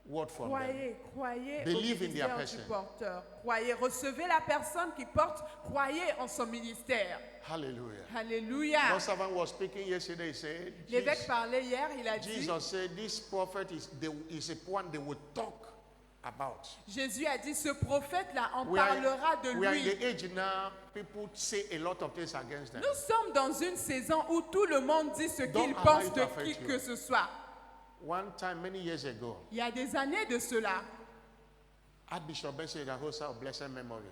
word from them. Croyez au Believe in their ministère du person. porteur. Croyez, recevez la personne qui porte, croyez en son ministère. Hallelujah. Alléluia. One servant was speaking yesterday. He said, L'évêque parlait hier, il a dit, Jesus said, this prophet is a one they will talk about. Jésus a dit, ce prophète-là, on We are, parlera de we are in lui. the age now, people say a lot of things against them. Nous sommes dans une saison où tout le monde dit ce Don't qu'il allow pense it de to affect qui you. que ce soit. One time, many years ago, Il y a des années de cela, Archbishop Benson Idahosa of blessed memory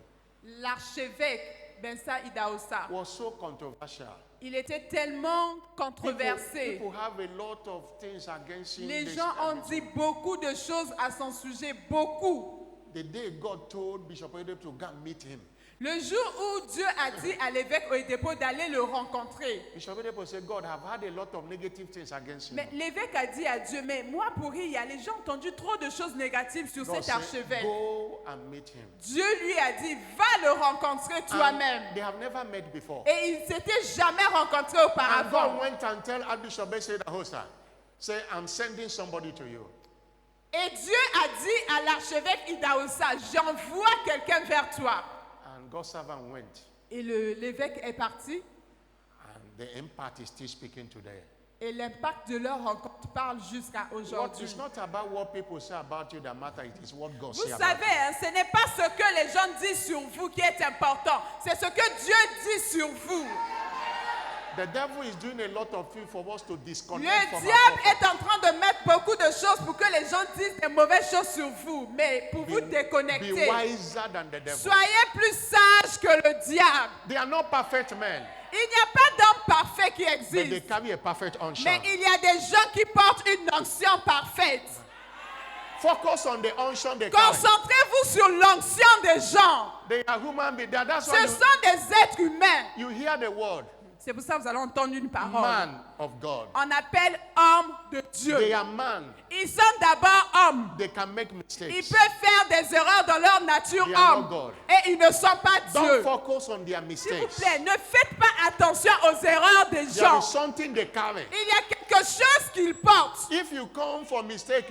l'archevêque Bensa Idahosa, was so controversial. il était tellement controversé. People have a lot of things against him. Les They gens ont stand dit beaucoup de choses à son sujet, beaucoup. The day God told Bishop Oyedepo to go and meet him, Le jour où Dieu a dit à l'évêque Oyedepo d'aller le rencontrer, Bishop Oyedepo said, God, I've had a lot of negative things against you. mais l'évêque a dit à Dieu, mais moi pour y aller, j'ai entendu trop de choses négatives sur God cet said, archevêque. go and meet him. Dieu lui a dit, va le rencontrer toi-même. And they have never met before. Et ils ne s'étaient jamais rencontrés And God auparavant. went and tell Archbishop Bese the host, say, I'm sending somebody to you. Et Dieu a dit à l'archevêque Idaosa, j'envoie quelqu'un vers toi. And God's servant went. Et l'évêque est parti. And the impact is still speaking today. Et l'impact de leur rencontre parle jusqu'à What aujourd'hui. is not about what people say about you that matter, it is what God Vous says about savez, you. hein, ce n'est pas ce que les gens disent sur vous qui est important. C'est ce que Dieu dit sur vous. The devil is doing a lot of things for us to disconnect Le from our diable prophet. est en train de mettre beaucoup de choses pour que les gens disent des mauvaises choses sur vous. Mais pour vous Be déconnecter, wiser than the devil. soyez plus sages que le diable. They are not perfect men, Il n'y a pas d'homme parfait qui but they existe. carry a perfect unction. Mais il y a des gens qui portent une onction parfaite. Focus on the unction they carry. Concentrez-vous sur l'onction des gens. They are human beings. That's Ce why sont des êtres humains. you hear the word C'est pour ça que vous allez entendre une parole. man of God. On appelle homme de They Dieu. are man. Ils sont d'abord hommes. They can make Ils mistakes. peuvent faire des erreurs dans leur nature They are not homme. God. Et ils ne sont pas Don't Dieu. focus on their S'il vous mistakes. plaît, ne faites pas attention aux erreurs des There gens. is something they carry. Il y a quelque chose qu'ils portent. If you come for mistake,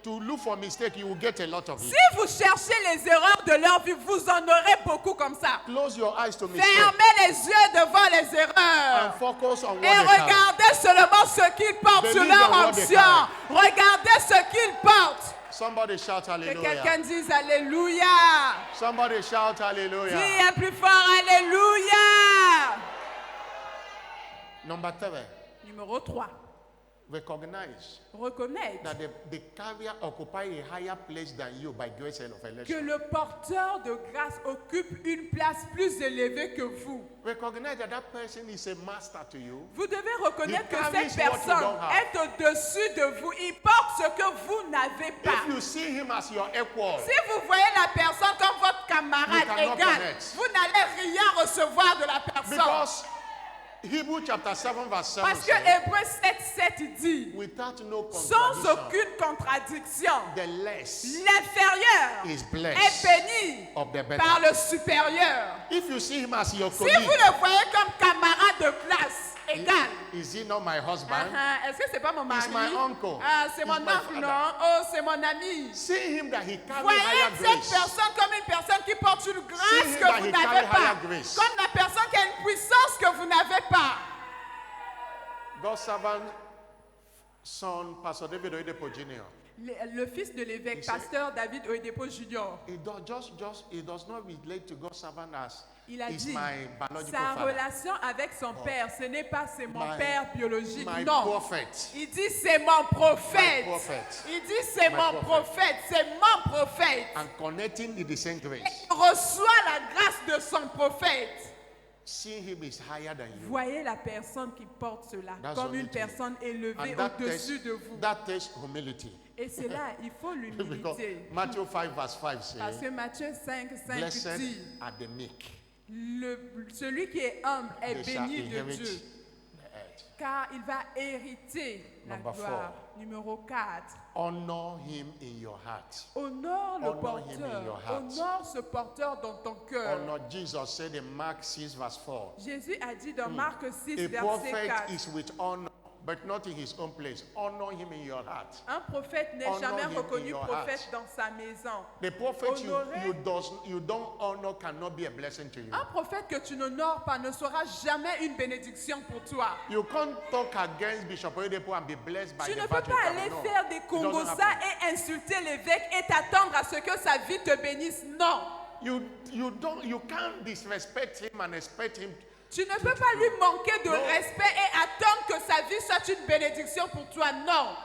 to look for mistake, you will get a lot of it. Si vous cherchez les erreurs de leur vie, vous en aurez beaucoup comme ça. Close your eyes to mistake Fermez les yeux devant les and erreurs. focus on what Et they carry. regardez seulement ce qu'ils portent sur Believe leur in what they onction. carry. Regardez ce qu'ils portent. Somebody shout Que hallelujah. quelqu'un dise Alléluia. Somebody shout hallelujah. Dis un plus fort Alléluia. Number 3, Numéro 3. recognize Reconnaître that the carrier occupy a higher place than you by grace of que election. le porteur de grâce occupe une place plus élevée que vous. Recognize that that person is a master to you. Vous devez reconnaître He que carries cette what you personne don't have. est au-dessus de vous. Il porte ce que vous n'avez pas. If you see him as your equal, Si vous voyez la personne comme votre You camarade cannot égal, connect. vous n'allez rien recevoir de la personne. because Hebrew chapter 7 verse 7 Parce que says, Hébreux 7 dit, without no sans contradiction, aucune contradiction, the less l'inférieur is est blessed béni of the better. par le supérieur. If you see him as your Si vous colleague, le voyez comme camarade de classe égal, is he not my husband? est-ce que c'est pas mon mari? He's my uncle. Ah, c'est He's mon my oncle, father. non? Oh, c'est mon ami. See him that he carry Voyez higher cette grace. personne comme une personne qui porte une See grâce him que that vous he n'avez carry pas. higher grace. Comme la personne qui a une puissance que vous n'avez pas. God's servant, son, Pastor David Oyedepo Jr. Le fils de l'évêque, Il sait- pasteur David Oyedepo Jr., It does not relate to God's servant as il a is dit, my biological sa father. relation avec son père, ce n'est pas c'est mon My- père biologique, My non. prophet. Il dit c'est mon prophète. My prophet. Il dit c'est My mon prophète, c'est mon prophète. And connecting with the same grace. Il reçoit la grâce de son prophète. Seeing him is higher than you. Voyez la personne qui porte cela That's comme only une true. personne élevée And that au-dessus de vous. takes humility. Et c'est là, il faut Because l'humilité. Matthew 5 verse 5 Parce says, que Matthieu 5 blessed dit, are the meek, celui qui est humble est they shall béni de inherit Dieu, the earth. car il va hériter la Number gloire. Numéro 4. Honor him in your heart. Honore le Honor him in your porteur. heart. Honore ce porteur dans ton cœur. Honor Jesus said in Mark 6 verse 4. Jésus a dit dans Marc 6, A verset prophet 4, is with honor, but not in his own place. Honor him in your heart. un prophète n'est Honor jamais him in reconnu your prophète heart. dans sa maison. The prophet Honorer- you don't honor cannot be a blessing to you. Un prophète que tu n'honores pas ne sera jamais une bénédiction pour toi. You can't talk against Bishop Oyedepo and be blessed by Tu the ne peux virtue pas of aller no. faire des It doesn't congosa happen. et insulter l'évêque et t'attendre à ce que sa vie te bénisse. Non. You can't disrespect him and expect him. Tu ne peux pas lui manquer de Non. respect et attendre que sa vie soit une bénédiction pour toi. Non.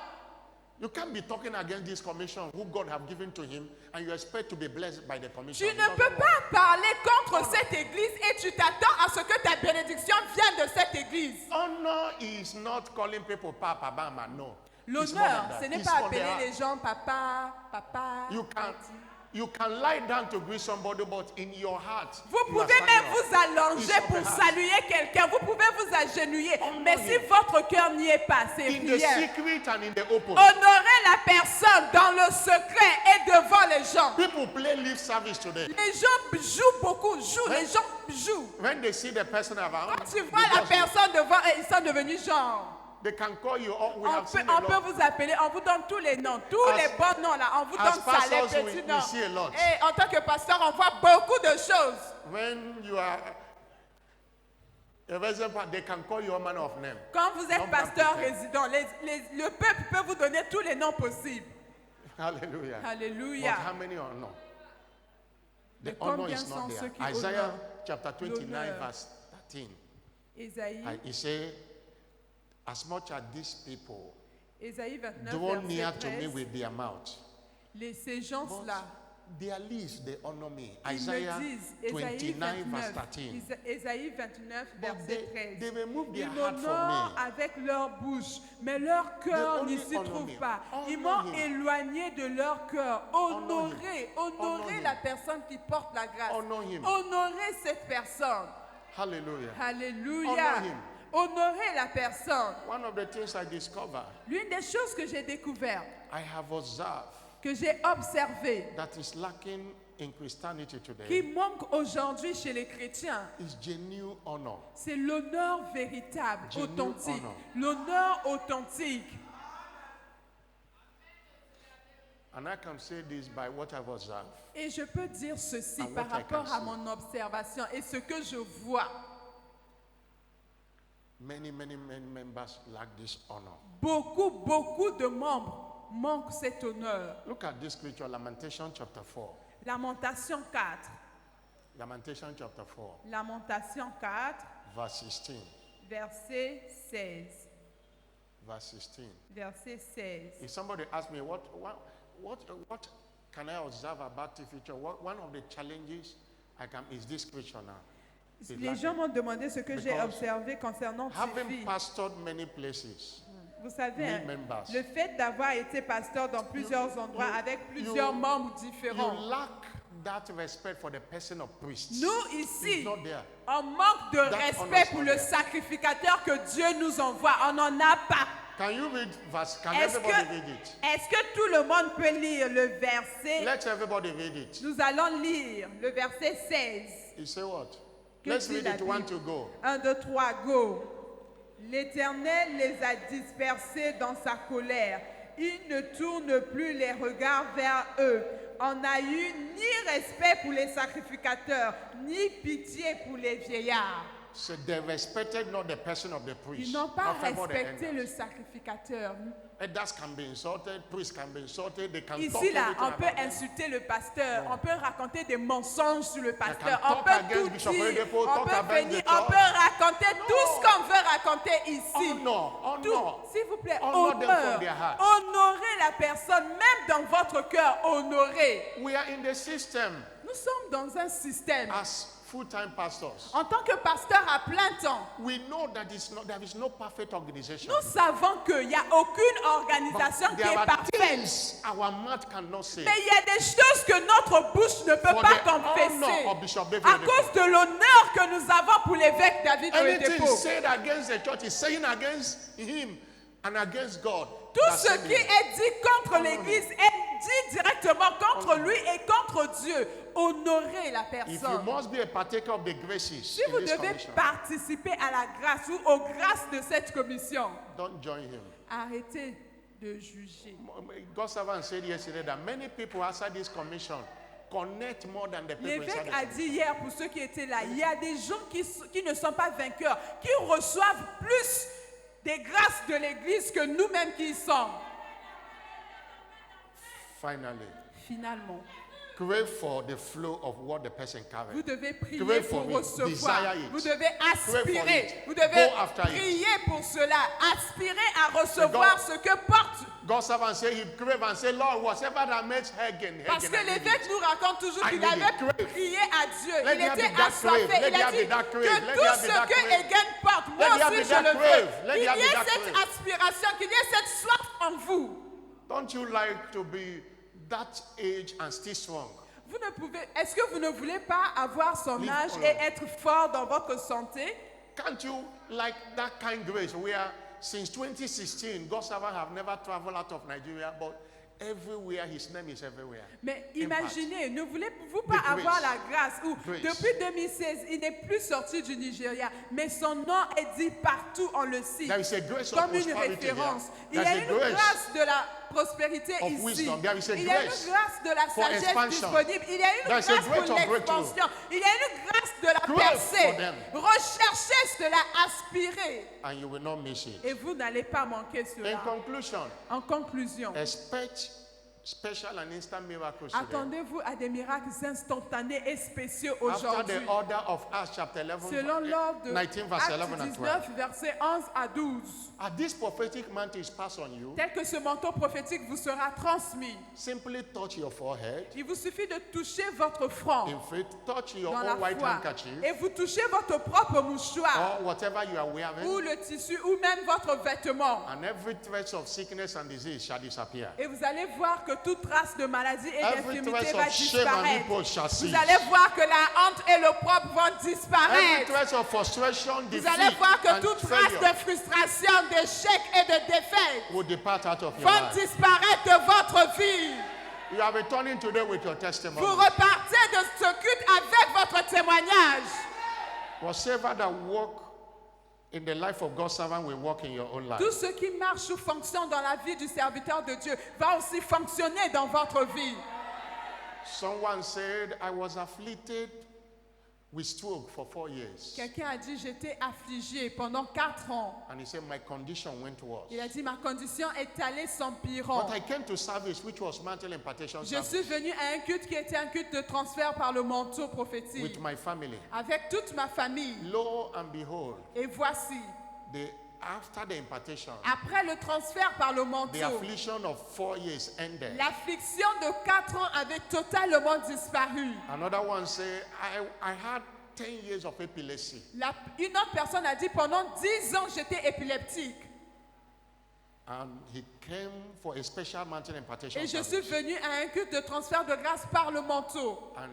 You can't be talking against this commission who God have given to him and you expect to be blessed by the commission. Tu It ne doesn't peux work. pas parler contre cette église et tu t'attends à ce que ta bénédiction vienne de cette église. Honor is not calling people Papa Bama, no. It's more L'honneur, than that. ce n'est It's pas from the appeler heart. les gens papa, papa. You can't. petit. You can lie down to greet somebody, but in your heart, Vous you are pouvez même standing vous up. allonger It's of pour the heart. saluer quelqu'un. Vous pouvez vous agenouiller. Honor Mais si him. votre cœur n'y est pas, c'est In the prière. secret and in the open. Honorez la personne dans le secret et devant les gens. People play lip service today. Les gens jouent beaucoup, les gens jouent. When they see the person around, Quand tu vois la personne devant eux, ils sont devenus genre. they can call you. Oh, we On have peut, seen a on peut lot. vous appeler, on vous donne tous les noms, tous As- les bons noms là, on vous as donne ça, les pastors, petits we noms. see a lot. Et en tant que pasteur, on voit beaucoup de choses. When you are a resident, they can call you all manner of names. Quand vous êtes Don't pasteur pretend. résident, le peuple peut vous donner tous les noms possibles. Hallelujah. Alléluia. But how many honor? The Mais honor combien is sont not ceux there. qui Isaiah honorent chapter 29, l'honneur? verse 13. Ésaïe, He said, as much as these people Ésaïe 29, draw near verset to me 13, with their mouth, ces gens-là, their lips they honor me. ils Isaiah me disent, Ésaïe 29, verse 29, 13. Ésaïe 29, But verset they 13. remove their Ils heart from m'honorent me. avec leur bouche, mais leur cœur only n'y s'y honor trouve me. pas. Ils Honor m'ont him. éloigné de leur cœur. Honor him. Honorez, Honor honorez him. la personne qui porte la grâce. Honor him. Honorez cette personne. Hallelujah. Alléluia. Honor him. Honorez la personne. One of the things I discovered, L'une des choses que j'ai découvertes, I have observed, que j'ai observées, that is lacking in Christianity qui today, manque aujourd'hui chez les chrétiens, is genuine honor. c'est l'honneur véritable, Genuine authentique. honor. L'honneur authentique. And I can say this by what I've observed. Et je peux dire ceci And par what I can rapport à see. mon observation et ce que je vois. Many members lack this honor. Beaucoup de membres manquent cet honneur. Look at this scripture, Lamentation chapter 4. Lamentation 4. Lamentation chapter 4, Lamentation 4, verse 16. verset 16. Verse 16. Verset 16. If somebody asks me, what can I observe about the future? One of the challenges is this scripture now. It's Les lacking. gens m'ont demandé ce que j'ai Because observé concernant Having Tiffy. pastored many places, Vous savez, many hein, members, le fait d'avoir été pasteur dans plusieurs endroits avec plusieurs membres you différents, lack that respect for the person of priest. nous It's ici, not there. on manque de That respect honors pour not le there. sacrificateur que Dieu nous envoie. On n'en a pas. Can you read verse? Can Est-ce everybody que, read it? est-ce que tout le monde peut lire le verset? Let everybody read it. Nous allons lire le verset 16. You say what? Que Let's dit read la it. One Bible? to go. 1, 2, 3, go. L'Éternel les a dispersés dans sa colère. Il ne tourne plus les regards vers eux. On n'a eu ni respect pour les sacrificateurs, ni pitié pour les vieillards. So they respected not the person of the priest. Ils n'ont pas not favor the respecté elders. le sacrificateur. Elders can be insulted, priests can be insulted, they can talk Ici, là, everything on peut about them. insulter le pasteur, Non. on peut raconter des mensonges sur le pasteur, can on talk peut against tout Bishop dire, Oyedepo, on talk peut against venir, the on church. peut raconter tout ce qu'on veut raconter ici. Honor, Tout, honor. s'il vous plaît, Honor them honneur, from their heart. honorez la personne, même dans votre cœur, honorez. We are in the system Nous sommes dans un système. as full-time pastors. En tant que pasteur à plein temps, We know that there is no perfect organization. nous savons qu'il n'y a aucune organisation qui There est are parfaite. things our mouth cannot say. Mais il y a des choses que notre bouche ne peut For pas the confesser honor of Bishop David à Oyedepo. cause de l'honneur que nous avons pour l'évêque David Anything Oyedepo. said against the church is saying against him and against God. Tout that ce sent qui him. est dit contre Honor l'Église est dit directement contre lui et contre Dieu. Honorez la If you personne. must be a partaker of the graces Si in vous this devez commission, participer à la grâce ou aux grâces de cette commission, don't join him. arrêtez de juger. God's servant said yesterday that many people outside this commission connect more than the people inside L'évêque the a commission. dit hier, pour ceux qui étaient là, il y a des gens qui ne sont pas vainqueurs, qui reçoivent plus des grâces de l'Église que nous-mêmes qui y sommes. Finally, Finalement, crave for the flow of what the person vous carries. devez prier Crave for pour it, recevoir. desire it. Vous devez for aspirer. it. Vous devez Go after it. prier pour cela. Aspirer à recevoir God- ce que porte. God's servant said he crave and say, Lord, whatever that makes Hagen, Parce que I need l'évêque it. nous raconte toujours I qu'il need avait it. Crave. prié à Dieu. Let Il there était be that assoiffé. crave. Let Il a there dit be that crave. que Let tout there be ce that que crave. Hagen porte, moi Let there aussi be je that le crave. veux. Let Qu'il y there be ait that cette crave. aspiration, qu'il y ait cette soif en vous. Don't you like to be that age and still strong. Est-ce que vous ne voulez pas avoir son Live âge on. et être fort dans votre santé? Can't you like that kind grace where since 2016, God's servant have never traveled out of Nigeria, but everywhere his name is everywhere. Mais Impact. imaginez, ne voulez-vous pas The avoir grace. la grâce où Grace. depuis 2016, il n'est plus sorti du Nigeria, mais son nom est dit partout, on le cite, There is a grace of comme une prosperity here. référence. Il y There's a a une grace grâce de la prospérité of ici. wisdom. There is a Il y a une grace grâce de la for sagesse expansion. disponible. Il y a une There's a grâce grace pour of breakthrough. l'expansion. Il y a une grâce de la Growth percée. for them. Recherchez cela, aspirez. And you will not miss it. Et vous n'allez pas manquer In cela. conclusion, En conclusion, expect special and instant miracles today. attendez-vous à des miracles instantanés et spéciaux After aujourd'hui. the order of Acts chapter 11, Selon l'ordre de 19 verse 11 Actes and 19, versets 11 à 12. As this prophetic mantle is passed on you, Tel que ce manteau prophétique vous sera transmis, simply touch your forehead. il vous suffit de toucher votre front In faith, touch your dans la own white foi handkerchief et vous touchez votre propre mouchoir or whatever you are wearing, ou le tissu ou même votre vêtement. and every trace of sickness and disease shall disappear. Et vous allez voir que toute trace de maladie et Every d'infirmité trace va of shame and disparaître. reproach shall cease. Vous allez voir que la honte et l'opprobre vont Every disparaître. trace of frustration, Vous defeat, allez voir que and toute trace failure de frustration, d'échec et de défaite will depart out of your vont life. disparaître de votre vie. You are returning today with your Vous testimony. repartez de ce culte avec votre témoignage. Whatever that work in the life of God's servant will work in your own life. Tout ce qui marche ou fonctionne dans la vie du serviteur de Dieu va aussi fonctionner dans votre vie. Someone said, I was afflicted with stroke for 4 years. Quelqu'un a dit, j'étais affligé pendant 4 ans. And he said, my condition went worse. Il a dit, ma condition est allée s'empirant. But I came to service, which was mantle impartation Je service, suis venu à un culte qui était un culte de transfert par le manteau with prophétique my family. avec toute ma famille. Lo and behold, Et voici, after the impartation, après le transfert par le the manteau, affliction of 4 years ended. l'affliction de 4 ans avait totalement disparu. Another one said, I had 10 years of epilepsy. Une autre personne a dit, pendant 10 ans, j'étais épileptique. And he came for a special mantle impartation Et je suis service. venu à un culte de transfert de grâce par le manteau. And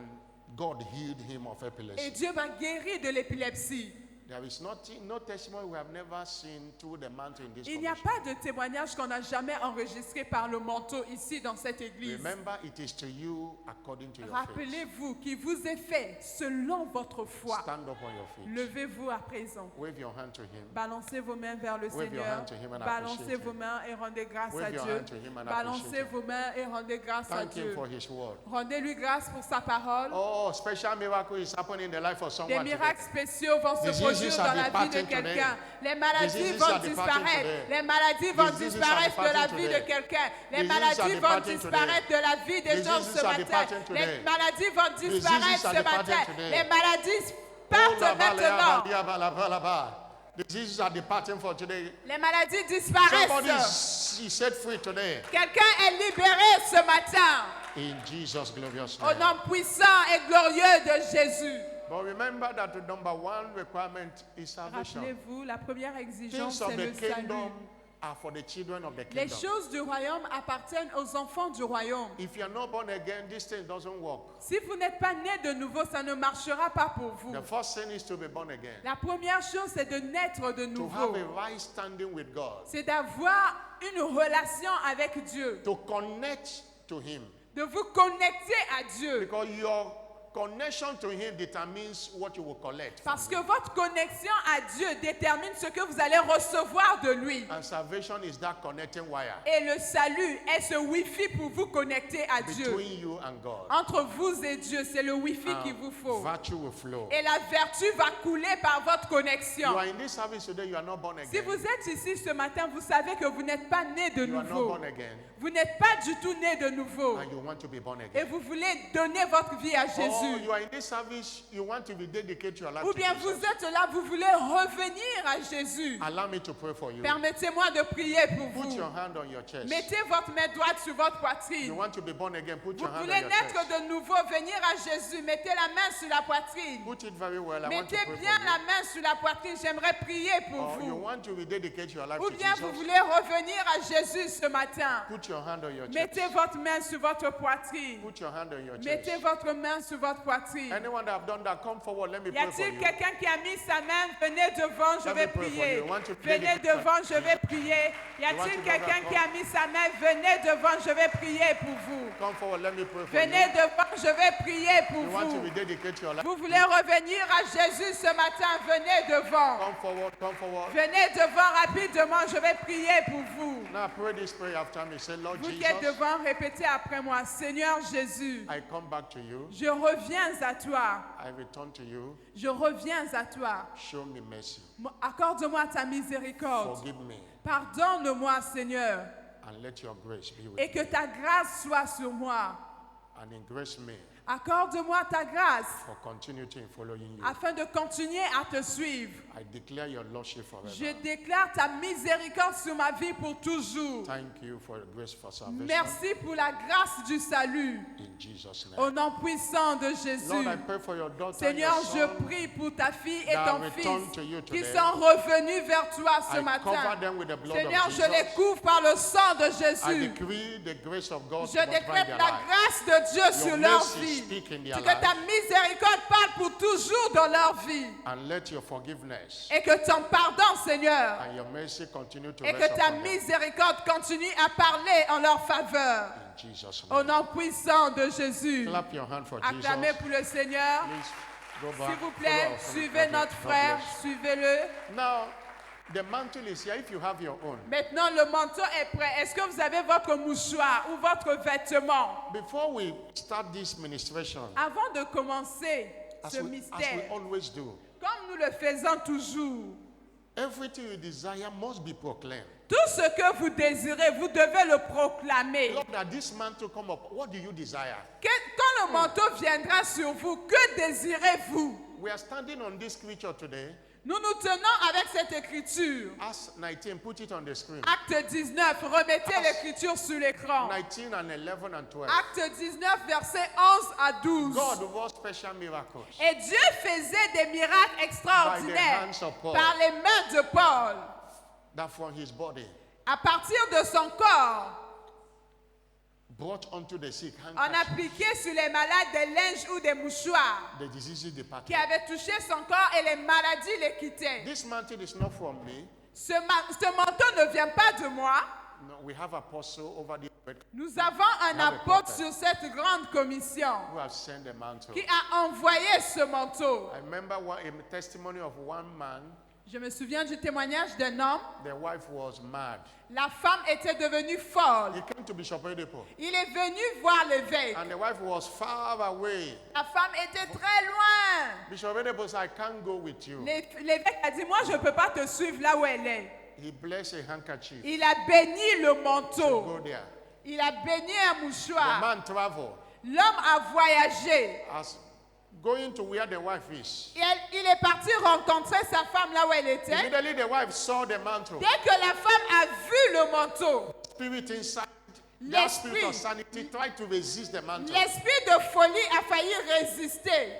God healed him of Et epilepsy. Dieu m'a guéri de l'épilepsie. There is no testimony we have never seen through the mantle in this Il n'y a congregation. pas de témoignage qu'on n'a jamais enregistré par le manteau ici dans cette église. Remember, it is to you according to your faith. Rappelez-vous qu'il vous est fait selon votre foi. Stand up on your feet. Levez-vous à présent. Wave your hand to him. Balancez vos mains vers le Wave your Seigneur. hand to him and Balancez appreciate vos him. mains et rendez grâce Wave à your Dieu. hand to him and Balancez appreciate vos mains et rendez grâce à Thank him Dieu. for his word. Rendez-lui grâce pour sa parole. Oh, special miracle is happening in the life of Des someone miracles today. spéciaux vont se Diseases produire are dans la vie de departing quelqu'un. today. Les maladies Diseases vont are departing disparaître. today. Les maladies vont Diseases are disparaître de la departing vie de today. quelqu'un. Les Diseases are maladies vont departing disparaître de la vie des gens Diseases ce are matin. departing today. Les maladies vont disparaître Diseases are ce matin. departing today. Les maladies Oh, partent la ba, la maintenant. ba, la ba, la ba, la ba. Diseases are departing for today. Les maladies Somebody disparaissent. is set free today. Quelqu'un est libéré ce matin In Jesus' glorious au name. nom puissant et glorieux de Jésus. But remember that the number one requirement is salvation. Rappelez-vous, la première exigence, Things of c'est the le salut. kingdom are for the children of the Les kingdom. choses du royaume appartiennent aux enfants du royaume. If you're not born again, this thing doesn't work. Si vous n'êtes pas né de nouveau, ça ne marchera pas pour vous. The first thing is to be born again. La première chose, c'est de naître de To have nouveau. a right standing with God. C'est d'avoir une relation avec Dieu, To connect to Him. de vous connecter à Dieu. Because your connection to Him determines what you will collect. from Parce que Him. votre connexion à Dieu détermine ce que vous allez recevoir de lui. And salvation is that connecting wire Et le salut est ce Wi-Fi pour vous connecter à Dieu. between you and God. Entre vous et Dieu, c'est le Wi-Fi qu'il vous faut. Virtue will flow. Et la vertu va couler par votre connexion. You are in this service today, you are not born Si again. vous êtes ici ce matin, vous savez que vous n'êtes pas né de You are not nouveau. born again. Vous n'êtes pas du tout né de nouveau. And you want to be born Et again. vous voulez donner votre vie à Jésus. Jésus. you are in this service, you want to rededicate your life Ou to bien Jesus. vous êtes là, vous voulez revenir à Jésus. Allow me to pray for you. Permettez-moi de prier pour Put vous. your hand on your chest. Mettez votre main droite sur votre You poitrine. want to be born again, put Vous your hand on voulez your naître chest. de nouveau, venir à Jésus. Mettez la main sur la poitrine. Put it very well. I want to Mettez pray bien for la main sur la poitrine. J'aimerais prier pour you. Or you vous. want to rededicate your life Ou to bien vous Jesus. voulez revenir à Jésus ce matin. Put your hand on your chest. Mettez votre main sur votre poitrine. Put your hand on your Mettez chest. votre main sur votre poitrine. Anyone that have done that, come forward. Let me Y pray for a-t-il you. quelqu'un qui a mis sa main? Venez devant, je Let vais me pray for prier. you. I want to Venez dedicate devant, je vais prier. Y want a-t-il to go quelqu'un back qui a mis sa main? Venez devant, je vais prier pour vous. Come forward. Let me pray for Venez you. devant, je vais prier pour You want to vous. rededicate your life. Vous voulez revenir à Jésus ce matin? Venez devant. Come forward. Come forward. Venez devant rapidement, je vais prier pour vous. Now pray this prayer after me. Say, Lord Vous qui êtes Jesus, devant, répétez après moi. Seigneur Jésus, I come back to you. je reviens à toi. I return to you. Je reviens à toi. Show me mercy. Accorde-moi ta miséricorde. Forgive me. Pardonne-moi, Seigneur, And let your grace be with et que me. ta grâce soit sur moi. And ingrace me Accorde-moi ta grâce for continuity in following you. afin de continuer à te suivre. I declare your lordship forever. Je déclare ta miséricorde sur ma vie pour toujours. Thank you for your grace for salvation. Merci pour la grâce du salut. In Jesus' Au name. nom puissant de Jésus. Lord, I pray for your daughter and Seigneur, your je son. prie pour ta fille et that ton return to you fils qui today. sont revenus vers toi ce I matin. cover them with the blood Seigneur, of je les Jesus. couvre par le sang de I Jésus. decree the grace of God Je to multiply décrète their la life. grâce de Dieu sur leur mercy vie. speak in their Que ta lives. miséricorde parle pour toujours dans leur vie. And let your forgiveness Et que ton pardon, Seigneur, and your mercy continue to et rest que ta upon them. miséricorde continue à parler en leur faveur. In Jesus' Au name. nom puissant de Jésus. Clap your hand for Acclamez Jesus. pour le Seigneur. Please go back. S'il vous Follow plaît, us. suivez God notre bless. frère, suivez-le. Now, the mantle is here if you have your own. Maintenant, le manteau est prêt. Est-ce que vous avez votre mouchoir ou votre vêtement? Before we start this ministration, Avant de commencer as ce we mystère, always do, comme nous le faisons toujours, everything you desire must be proclaimed. tout ce que vous désirez, vous devez le proclamer. Lord, that this mantle come up, what do you desire? Quand le manteau viendra sur vous, que désirez-vous? We are standing on this scripture today. Nous nous tenons avec cette écriture. Acts 19, put it on the screen. Acte 19, remettez l'écriture sur l'écran. 19 and 11 and 12. Acte 19, versets 11 à 12. God worked special miracles. Et Dieu faisait des miracles extraordinaires By the hands of Paul. par les mains de Paul. That from his body À partir de son corps, brought unto the sick on handkerchiefs, appliquait sur les malades des linges ou des mouchoirs the diseases departed. qui avaient touché son corps et les maladies les quittaient. This mantle is not from me. Ce manteau ne vient pas de moi. No, we have apostle over the Nous avons un Have a apôtre prophet. sur cette grande commission who have sent the mantle. qui a envoyé ce manteau. I remember a testimony of one man. Je me souviens du témoignage d'un homme. The wife was mad. La femme était devenue folle. He came to Bishop Oyedepo, Il est venu voir l'évêque. and the wife was far away. La femme était très loin. Bishop Oyedepo said, I can't go with you. L'évêque a dit, moi je ne peux pas te suivre là où elle est. He blessed a handkerchief Il a béni le to manteau. go there. Il a béni un The mouchoir. man traveled L'homme a voyagé. as going to where the wife is. Et il est parti rencontrer sa femme là où elle était. Immediately the wife saw the mantle. Dès que la femme a vu le manteau, Spirit inside, that spirit L'esprit. of sanity tried to resist the mantle. l'esprit de folie a failli résister.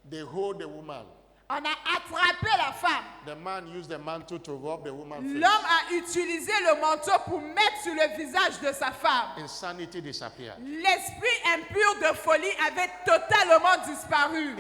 They hold the woman. On a attrapé la femme. The man used the mantle to rub the woman's face. L'homme a utilisé le manteau pour mettre sur le visage de sa femme. Insanity disappeared. L'esprit impur de folie avait totalement disparu.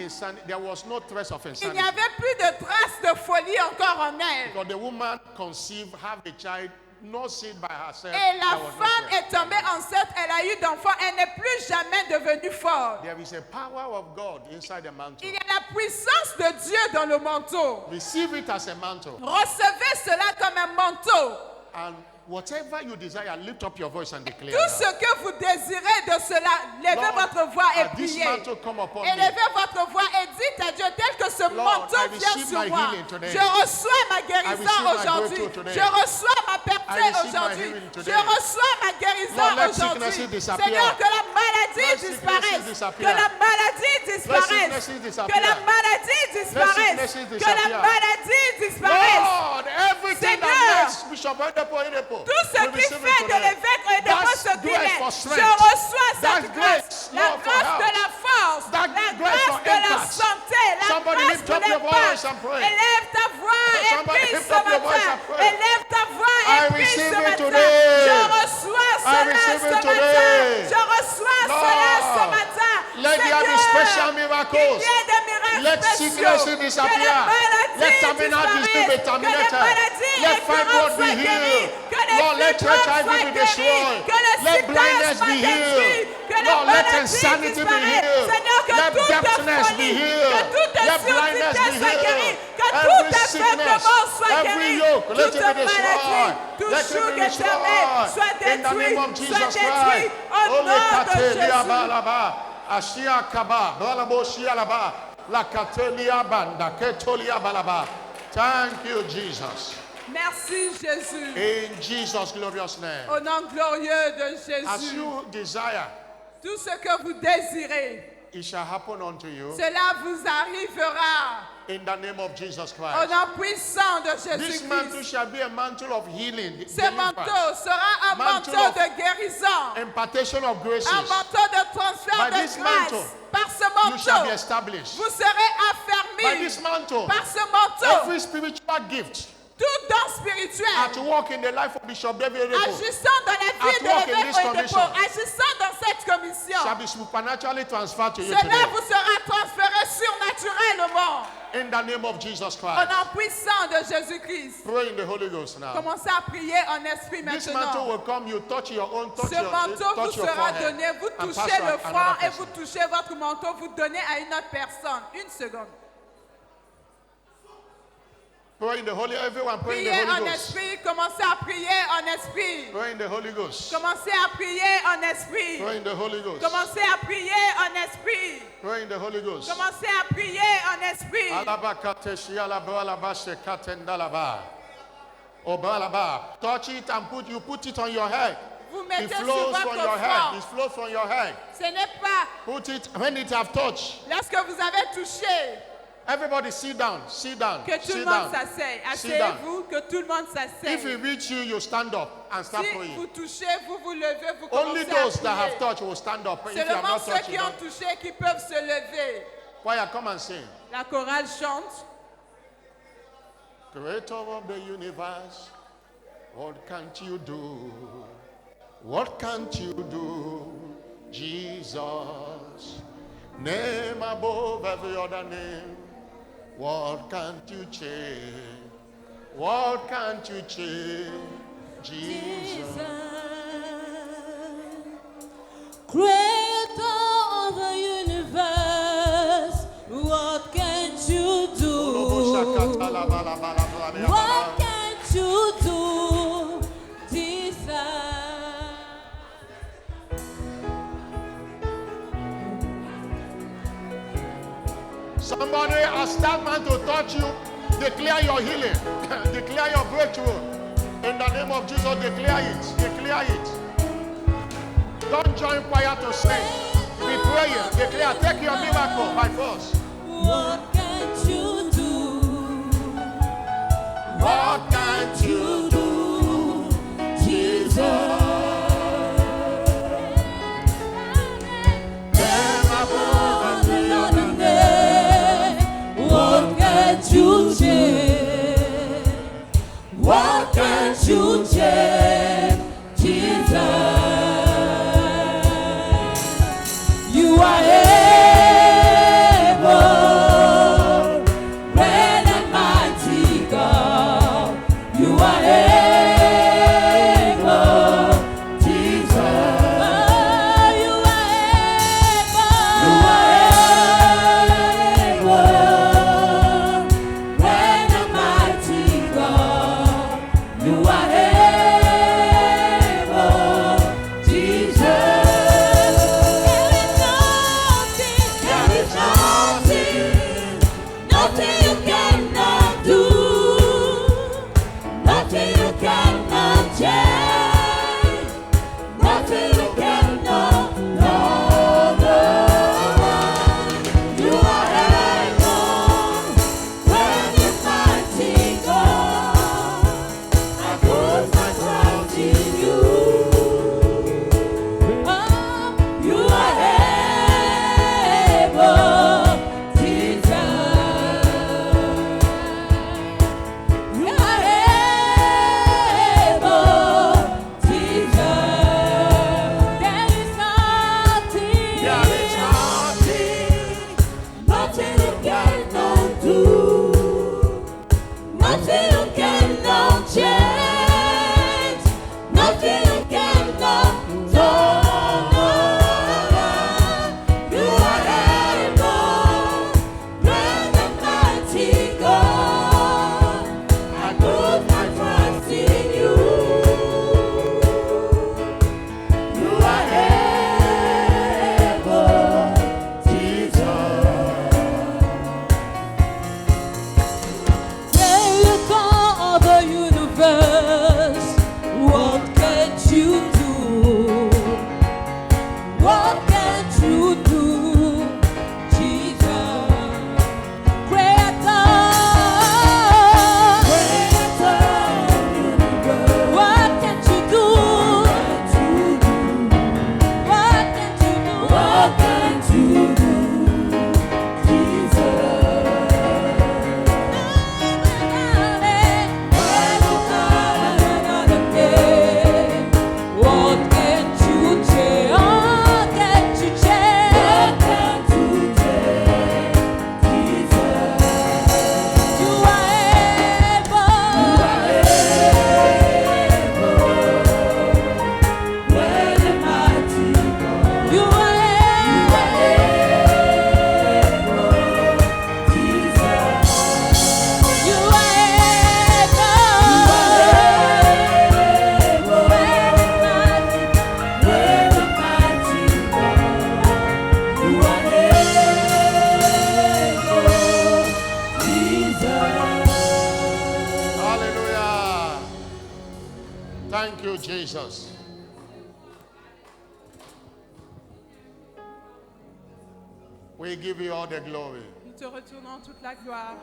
There was no trace of Il insanity. n'y avait plus de traces de folie encore en elle. Because the woman conceived, have a child, not seen by herself. Et la there was no femme trace. est tombée enceinte, elle a eu d'enfants, elle n'est plus jamais devenue folle. There is a power of God inside the mantle. Il y a la puissance de Dieu dans le manteau. Receive it as a mantle. Recevez cela comme un manteau. And whatever you desire, lift up your voice and declare. Tout ce que vous désirez de cela, levez Lord, votre voix et this priez. mantle come upon me. Élevez votre voix et dites à Dieu, tel que ce Lord, manteau I vient receive sur my moi, healing today. je reçois ma receive guérison my aujourd'hui, breakthrough today. je reçois ma I percée receive my aujourd'hui, healing today. je reçois ma guérison Lord, let aujourd'hui. sicknesses disappear. Seigneur, que la maladie Let disparaisse, sicknesses disappear. que la maladie disparaisse, sicknesses disappear. que la maladie disparaisse, sicknesses que la disappear. maladie disparaisse. Lord, everything Seigneur, that makes Bishop Oyedepo Oyedepo, Tout ce we qui receive it fait de today. l'évêque et de moi That's ce qu'il grace est, for je strength. reçois That's cette grâce, grace, la Lord, for grâce de health. la force, That la grace grâce for de la impact. santé, la Somebody grâce lift pour up your voice l'impact. and pray. Élève ta voix et Somebody prie lift ce up your voice matin. and pray. Élève ta voix I et prie receive ce it matin. today. Je reçois I cela receive ce it matin. today. Je reçois cela ce Lord, matin. let there be special miracles. Qu'il y ait des miracles Let spéciaux. sicknesses Que la disappear. maladie Let terminal disease be disparaisse. Que terminated. la maladie Let récurrente fibroid be soit guérie. healed. Que les Lord, let fibromes HIV soient be guéris. destroyed. Que le Let sida blindness soit be détruit. healed. Que la Lord, let maladie insanity be disparaisse. healed. Seigneur, que Let toute deafness be folie, que healed. toute Let blindness surdité be soit guérie. healed. Que Every tout sickness, aveuglement soit every guéri. yoke, let Toute it be destroyed. maladie, tout Let it joug be éternel destroyed. soit In the name détruit. of Soit Jesus détruit Christ. au nom de Jésus. Balaba, Ashia Kaba, Balabo Shialaba, La Catelia Banda, Ketolia Balaba. Thank you, Jesus. Merci Jésus. In Jesus' glorious name. Au nom glorieux de As Jésus. you desire, Tout ce que vous désirez, it shall happen unto you cela vous arrivera. in the name of Jesus Au Christ. nom puissant de This mantle Jésus-Christ. shall be a mantle of healing, Ce deliverance, manteau sera un Mantle manteau of de guérison. impartation of graces. Un manteau de transfert By this de grâce. mantle, Par ce You shall be manteau, established. vous serez By this affermis. mantle, Par ce manteau, every spiritual gift tout don at spirituel, work in the life of Bishop David Oyedepo agissant dans la vie At de work in l'évêque this Oyedepo, commission, agissant dans cette commission, shall be supernaturally transferred to you cela today. vous sera transféré surnaturellement. In the name of Jesus Au Christ. nom puissant de Jésus-Christ. Pray in the Holy Ghost now. Commencez à prier en esprit This mantle maintenant. will come, you touch your own, touch Ce manteau vous your sera forehead, donné, vous and pass touchez to le another front et person. vous touchez votre manteau, vous donnez à une autre personne. Une seconde. Pray in the Holy, everyone pray in the Priez Holy en Ghost. esprit, commencez à prier en esprit. Pray in the Holy Ghost. Commencez à prier en esprit. Pray in the Holy Ghost. Commencez à prier en esprit. Pray in the Holy Ghost. Commencez à prier en esprit. Alabakateshi alaba alabashe katendalaba. Obalaba. Touch it and put it on your head. Vous It mettez sur flows from votre your head. front. It flows from your head. Ce n'est pas Put it when it have touched. lorsque vous avez touché Everybody sit down. Sit down. que tout Sit le monde down. s'asseye. Sit down. Asseyez-vous, que tout le monde If s'asseye. it reach you, you stand up and start Si vous praying. touchez, vous vous levez, vous Only commencez à those that have prier. touched will stand up. If you have Seulement not ceux touched, qui you ont don't. touché qui peuvent se lever. Choir, come and sing. La chorale chante. Creator of the universe, what can't you do? What can't you do, Jesus? Name above every other name. What can't you change? What can't you change, Jesus? Creator of the universe, what can't you do? What can't you do, Jesus? Somebody ask that man to touch you, declare your healing, declare your breakthrough. In the name of Jesus, declare it, declare it. Don't join choir to sing. Be praying, declare, take your miracle by force. What can't you do? What can't you do, Jesus? Them above every other name. What can't you change? What can't you change, Jesus? You are able, great and mighty God. You are able, Jesus. Oh, you are able, great and mighty God. You are able. what can't you do? What can't you do, Jesus? Creator, what can't you do? What can't you do? What can't you do, Jesus? What can't you change? What can't you change? What can't you change, Jesus? You are able. When the mighty God. You are able, Jesus. You are able. When the mighty God. You are able, Jesus. Hallelujah. Thank you, Jesus. We give you all the glory. Nous te retournons toute la gloire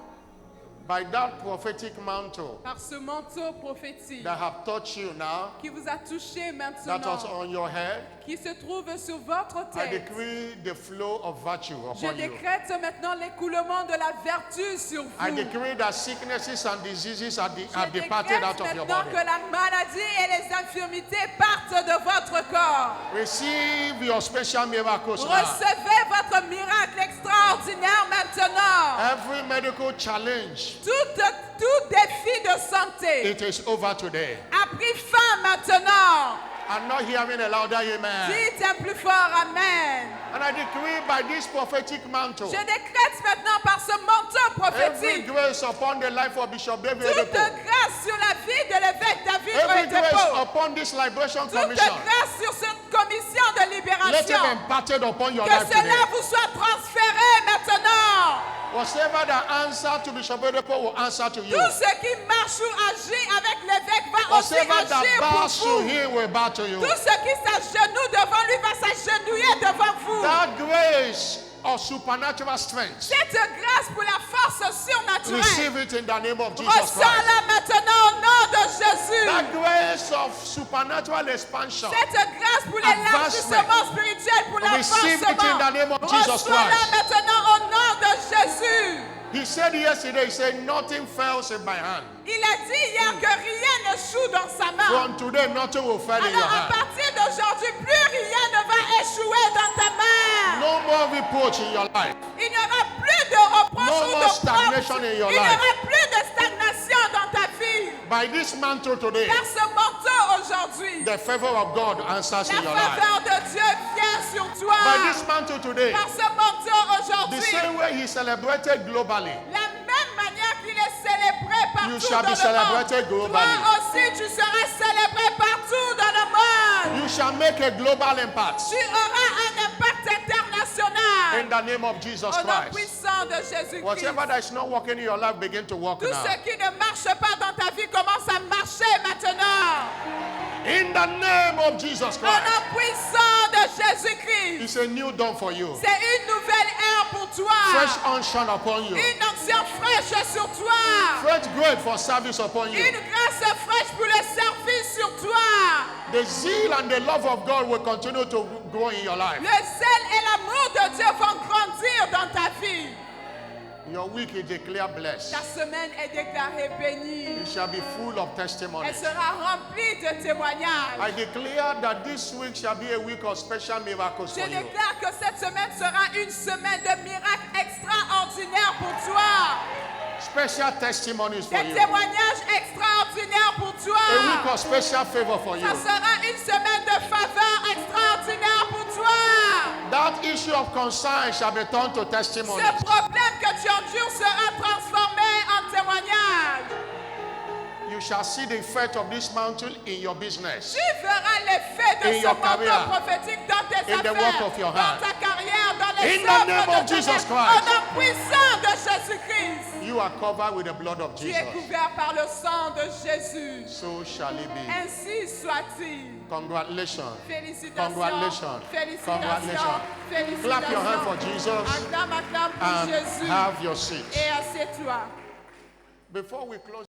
By that prophetic mantle par ce manteau prophétique that have touched you now, qui vous a touché that was maintenant, on your head, qui se trouve sur votre I tête. decree the flow of virtue Je upon you. décrète maintenant l'écoulement de la vertu sur I vous. decree that sicknesses and diseases are Je departed décrète out of your maintenant body. que la maladie et les infirmités partent de votre corps. Receive your special miracles now. Recevez votre miracle extraordinaire maintenant. Every medical challenge, Tout défi de santé it is over today. a pris fin maintenant. I'm not hearing a louder amen. Dites un plus fort Amen. And I decree by this prophetic mantle, Je décrète maintenant par ce manteau every prophétique grace upon the life of Bishop David toute Oyedepo, grâce sur la vie de l'évêque David every grace Oyedepo. upon this liberation Toute commission, grâce sur cette commission de let it libération. be imparted upon your Que life today. cela vous soit transféré maintenant. Whatever the answer to Bishop Oyedepo will answer to you. Tout ce qui marche ou agit avec l'évêque va aussi Whatever that agir pour bows to vous. him will bow to you. Tout ce qui s'agenouille devant lui va s'agenouiller devant vous. That grace of supernatural strength, Cette grâce pour la force surnaturelle, receive it in the name of Jesus Christ. reçois-la maintenant au nom de Jésus. That grace of supernatural expansion, Cette grâce pour l'élargissement spirituel, pour receive it in the name l'avancement, of Jesus reçois-la Christ. maintenant au nom de Jésus. He said yesterday, he said, nothing fails in my hand. Il a dit hier que rien n'échoue dans sa main. From today, nothing will fail in your Alors à hand. partir d'aujourd'hui, plus rien ne va échouer dans ta main. No more reproach in your life. Il n'y aura plus de reproches No ou more de stagnation fautes. in your Il n'y life. aura plus de stagnation dans ta vie. By this mantle today, Par ce manteau aujourd'hui, the favor of God answers la in your life. faveur de Dieu vient sur toi. By this mantle today, Par ce manteau the aujourd'hui, same way he celebrated globally, la même manière qu'il est célébré partout You shall dans be le monde, celebrated globally. toi aussi tu seras célébré partout dans le monde. you shall make a global impact Tu auras un impact international. in the name of Jesus Au nom Christ. puissant de Jésus-Christ. Whatever that is not working in your life, begin to work Tout now. ce qui ne marche pas dans ta vie commence à marcher maintenant. In the name of Jesus Au Christ. nom puissant de Jésus-Christ. It's a new dawn for you. C'est une nouvelle ère pour toi. Fresh unction upon you. Une onction fraîche sur toi. Fresh grace for service upon you. Une grâce fraîche pour le service sur toi. The zeal and the love of God will continue to grow in your life. Le zèle et l'amour de Dieu vont grandir dans ta vie. Your week is declared blessed. Ta semaine est déclarée bénie. It shall be full of Elle testimonies. sera remplie de témoignages. I declare that this week shall be a week of special miracles Je for you. déclare que cette semaine sera une semaine de miracles extraordinaires pour toi. Special testimonies for Des you. témoignages extraordinaires pour toi. A week of special favor for you. Ça sera une semaine de faveur extraordinaire pour toi. That issue of concern shall be turned to testimonies. Ce problème que tu endures sera transformé en témoignage. You shall see the effect of this mantle in your business. Tu verras l'effet de In ce your manteau career. prophétique dans tes In the affaires, work of your dans hand. ta carrière, dans les In the œuvres name de of tes Jesus mains. Christ. Au nom puissant de Jésus-Christ. You are covered with the blood of Tu es Jesus. couvert par le sang de Jésus. So shall it be. Ainsi soit-il. Congratulations. Félicitations. Congratulations. Félicitations. Congratulations. Félicitations. Clap your hand for Jesus Acclame, acclame pour and Jésus. have your seat. Et assieds-toi. Before we close